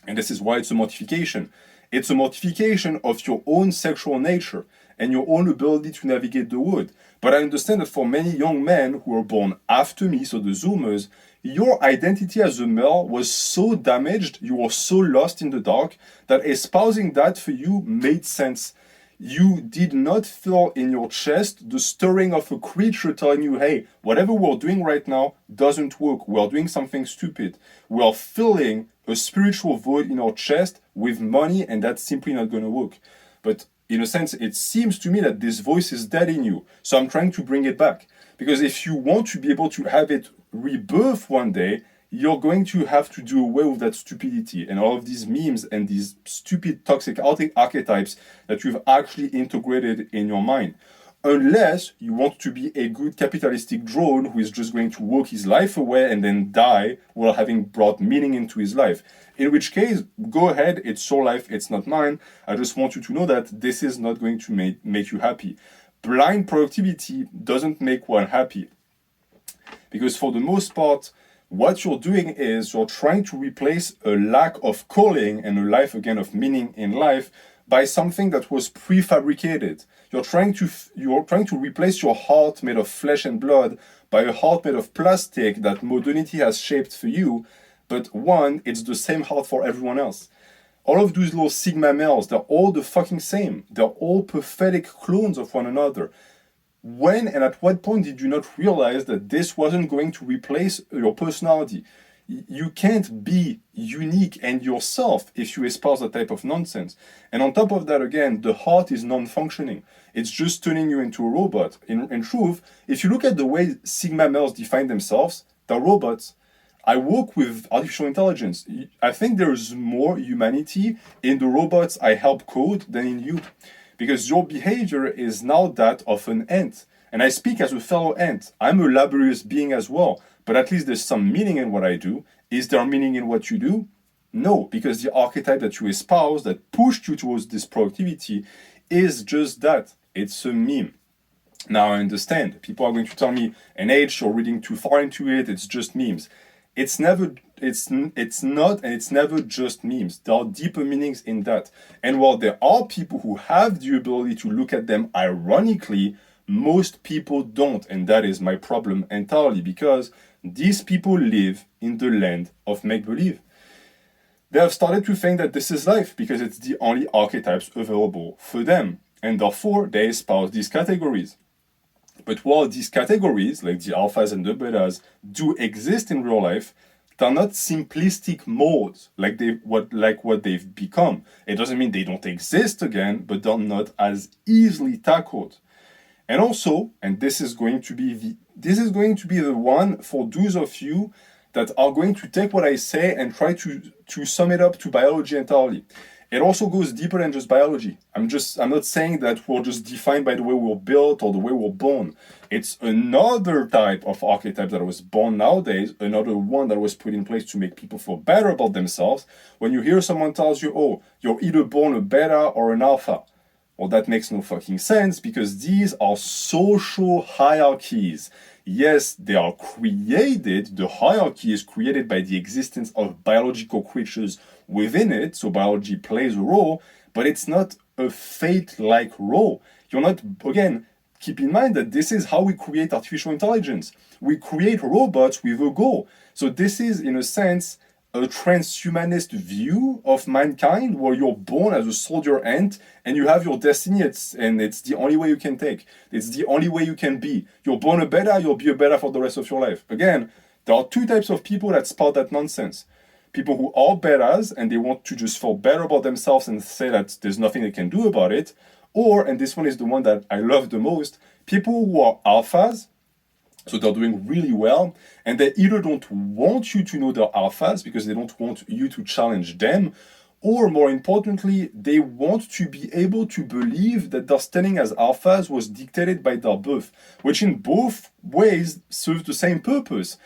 And this is why it's a mortification. It's a mortification of your own sexual nature and your own ability to navigate the world. But I understand that for many young men who are born after me, so the Zoomers, your identity as a male was so damaged, you were so lost in the dark, that espousing that for you made sense. You did not feel in your chest the stirring of a creature telling you, hey, whatever we're doing right now doesn't work. We are doing something stupid. We are filling a spiritual void in our chest with money, and that's simply not going to work. But in a sense, it seems to me that this voice is dead in you. So I'm trying to bring it back. Because if you want to be able to have it rebirth one day, you're going to have to do away with that stupidity and all of these memes and these stupid toxic archetypes that you've actually integrated in your mind. Unless you want to be a good capitalistic drone who is just going to work his life away and then die while having brought meaning into his life. In which case, go ahead, it's your life, it's not mine. I just want you to know that this is not going to make you happy. Blind productivity doesn't make one happy. Because for the most part, what you're doing is you're trying to replace a lack of calling and a life again of meaning in life by something that was prefabricated. You're trying to replace your heart made of flesh and blood by a heart made of plastic that modernity has shaped for you, but one, it's the same heart for everyone else. All of those little Sigma males, they're all the fucking same. They're all pathetic clones of one another. When and at what point did you not realize that this wasn't going to replace your personality? You can't be unique and yourself if you espouse that type of nonsense. And on top of that, again, the heart is non-functioning. It's just turning you into a robot. In truth, if you look at the way Sigma males define themselves, they're robots. I work with artificial intelligence. I think there's more humanity in the robots I help code than in you. Because your behavior is now that of an ant. And I speak as a fellow ant. I'm a laborious being as well. But at least there's some meaning in what I do. Is there meaning in what you do? No, because the archetype that you espouse, that pushed you towards this productivity, is just that. It's a meme. Now I understand. People are going to tell me, NH, you're reading too far into it, it's just memes. It's not, and it's never just memes. There are deeper meanings in that. And while there are people who have the ability to look at them ironically, most people don't. And that is my problem entirely, because these people live in the land of make-believe. They have started to think that this is life because it's the only archetypes available for them. And therefore, they espouse these categories. But while these categories, like the alphas and the betas, do exist in real life, they're not simplistic modes like what they've become. It doesn't mean they don't exist again, but they're not as easily tackled. And also, and this is going to be the one for those of you that are going to take what I say and try to sum it up to biology entirely. It also goes deeper than just biology. I'm not saying that we're just defined by the way we're built or the way we're born. It's another type of archetype that was born nowadays, another one that was put in place to make people feel better about themselves. When you hear someone tells you, oh, you're either born a beta or an alpha. Well, that makes no fucking sense, because these are social hierarchies. Yes, they are created, the hierarchy is created by the existence of biological creatures within it, so biology plays a role, but it's not a fate-like role. You're not, again, keep in mind that this is how we create artificial intelligence. We create robots with a goal. So this is, in a sense, a transhumanist view of mankind where you're born as a soldier ant and you have your destiny, and it's the only way you can take. It's the only way you can be. You're born a beta, you'll be a beta for the rest of your life. Again, there are two types of people that spout that nonsense. People who are betas and they want to just feel better about themselves and say that there's nothing they can do about it. Or, and this one is the one that I love the most, people who are alphas, so they're doing really well, and they either don't want you to know they're alphas because they don't want you to challenge them, or more importantly, they want to be able to believe that their standing as alphas was dictated by their birth, which in both ways serves the same purpose.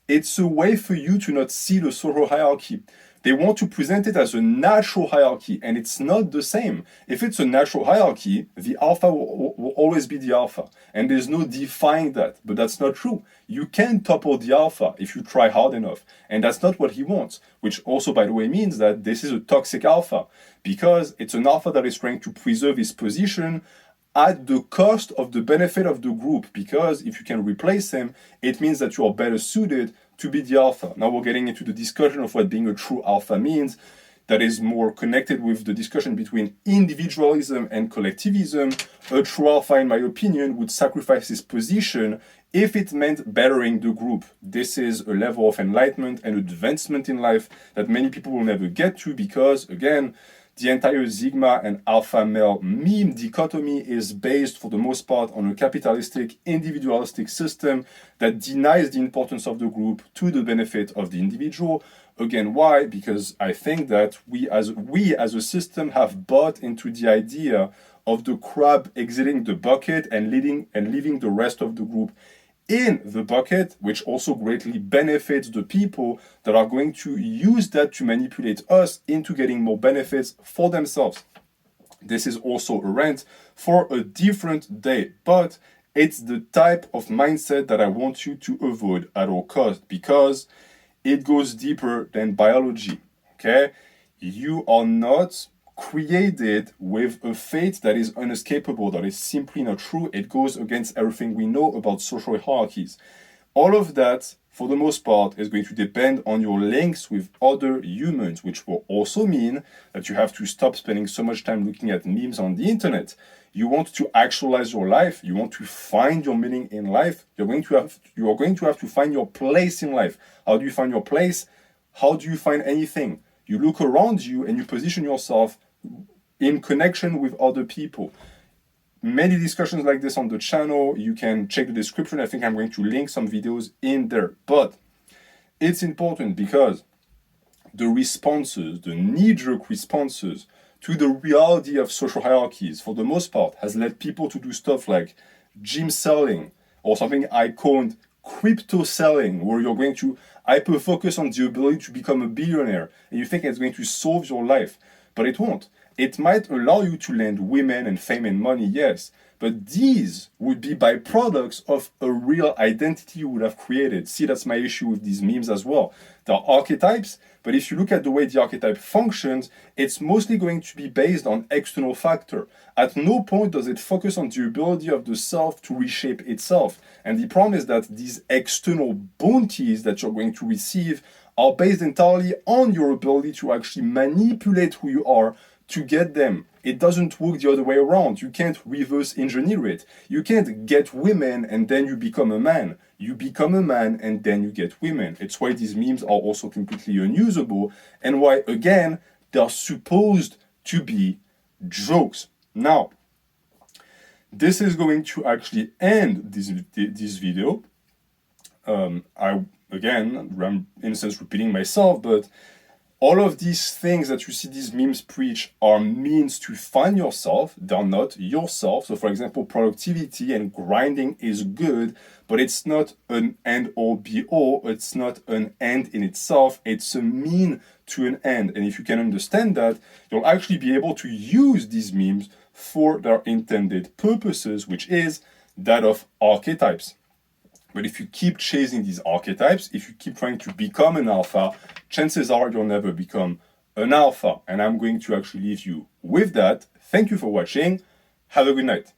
It's a way for you to not see the social hierarchy. They want to present it as a natural hierarchy, and it's not the same. If it's a natural hierarchy, the alpha will always be the alpha, and there's no defying that. But that's not true. You can topple the alpha if you try hard enough, and that's not what he wants, which also, by the way, means that this is a toxic alpha, because it's an alpha that is trying to preserve his position at the cost of the benefit of the group, because if you can replace him, it means that you are better suited to be the alpha. Now we're getting into the discussion of what being a true alpha means. That is more connected with the discussion between individualism and collectivism. A true alpha, in my opinion, would sacrifice his position if it meant bettering the group. This is a level of enlightenment and advancement in life that many people will never get to because, again, the entire Sigma and alpha male meme dichotomy is based for the most part on a capitalistic, individualistic system that denies the importance of the group to the benefit of the individual. Again, why? Because I think that we as a system have bought into the idea of the crab exiting the bucket and leaving the rest of the group in the bucket, which also greatly benefits the people that are going to use that to manipulate us into getting more benefits for themselves. This is also a rant for a different day, but it's the type of mindset that I want you to avoid at all costs because it goes deeper than biology, okay? You are not created with a fate that is unescapable, that is simply not true. It goes against everything we know about social hierarchies. All of that, for the most part, is going to depend on your links with other humans, which will also mean that you have to stop spending so much time looking at memes on the internet. You want to actualize your life. You want to find your meaning in life. You are going to have to find your place in life. How do you find your place? How do you find anything? You look around you and you position yourself in connection with other people. Many discussions like this on the channel. You can check the description. I think I'm going to link some videos in there. But it's important because the responses, the knee-jerk responses to the reality of social hierarchies, for the most part, has led people to do stuff like gym selling or something I called crypto selling, where you're going to hyper-focus on the ability to become a billionaire and you think it's going to solve your life. But it won't. It might allow you to land women and fame and money, yes, but these would be byproducts of a real identity you would have created. See, that's my issue with these memes as well. They're archetypes, but if you look at the way the archetype functions, it's mostly going to be based on external factor. At no point does it focus on the ability of the self to reshape itself. And the problem is that these external bounties that you're going to receive are based entirely on your ability to actually manipulate who you are to get them. It doesn't work the other way around. You can't reverse engineer it. You can't get women and then you become a man. You become a man and then you get women. It's why these memes are also completely unusable and why, again, they're supposed to be jokes. Now, this is going to actually end this video. I'm in a sense repeating myself, but all of these things that you see these memes preach are means to find yourself. They're not yourself. So for example, productivity and grinding is good, but it's not an end all be all. It's not an end in itself. It's a mean to an end. And if you can understand that, you'll actually be able to use these memes for their intended purposes, which is that of archetypes. But if you keep chasing these archetypes, if you keep trying to become an alpha, chances are you'll never become an alpha. And I'm going to actually leave you with that. Thank you for watching. Have a good night.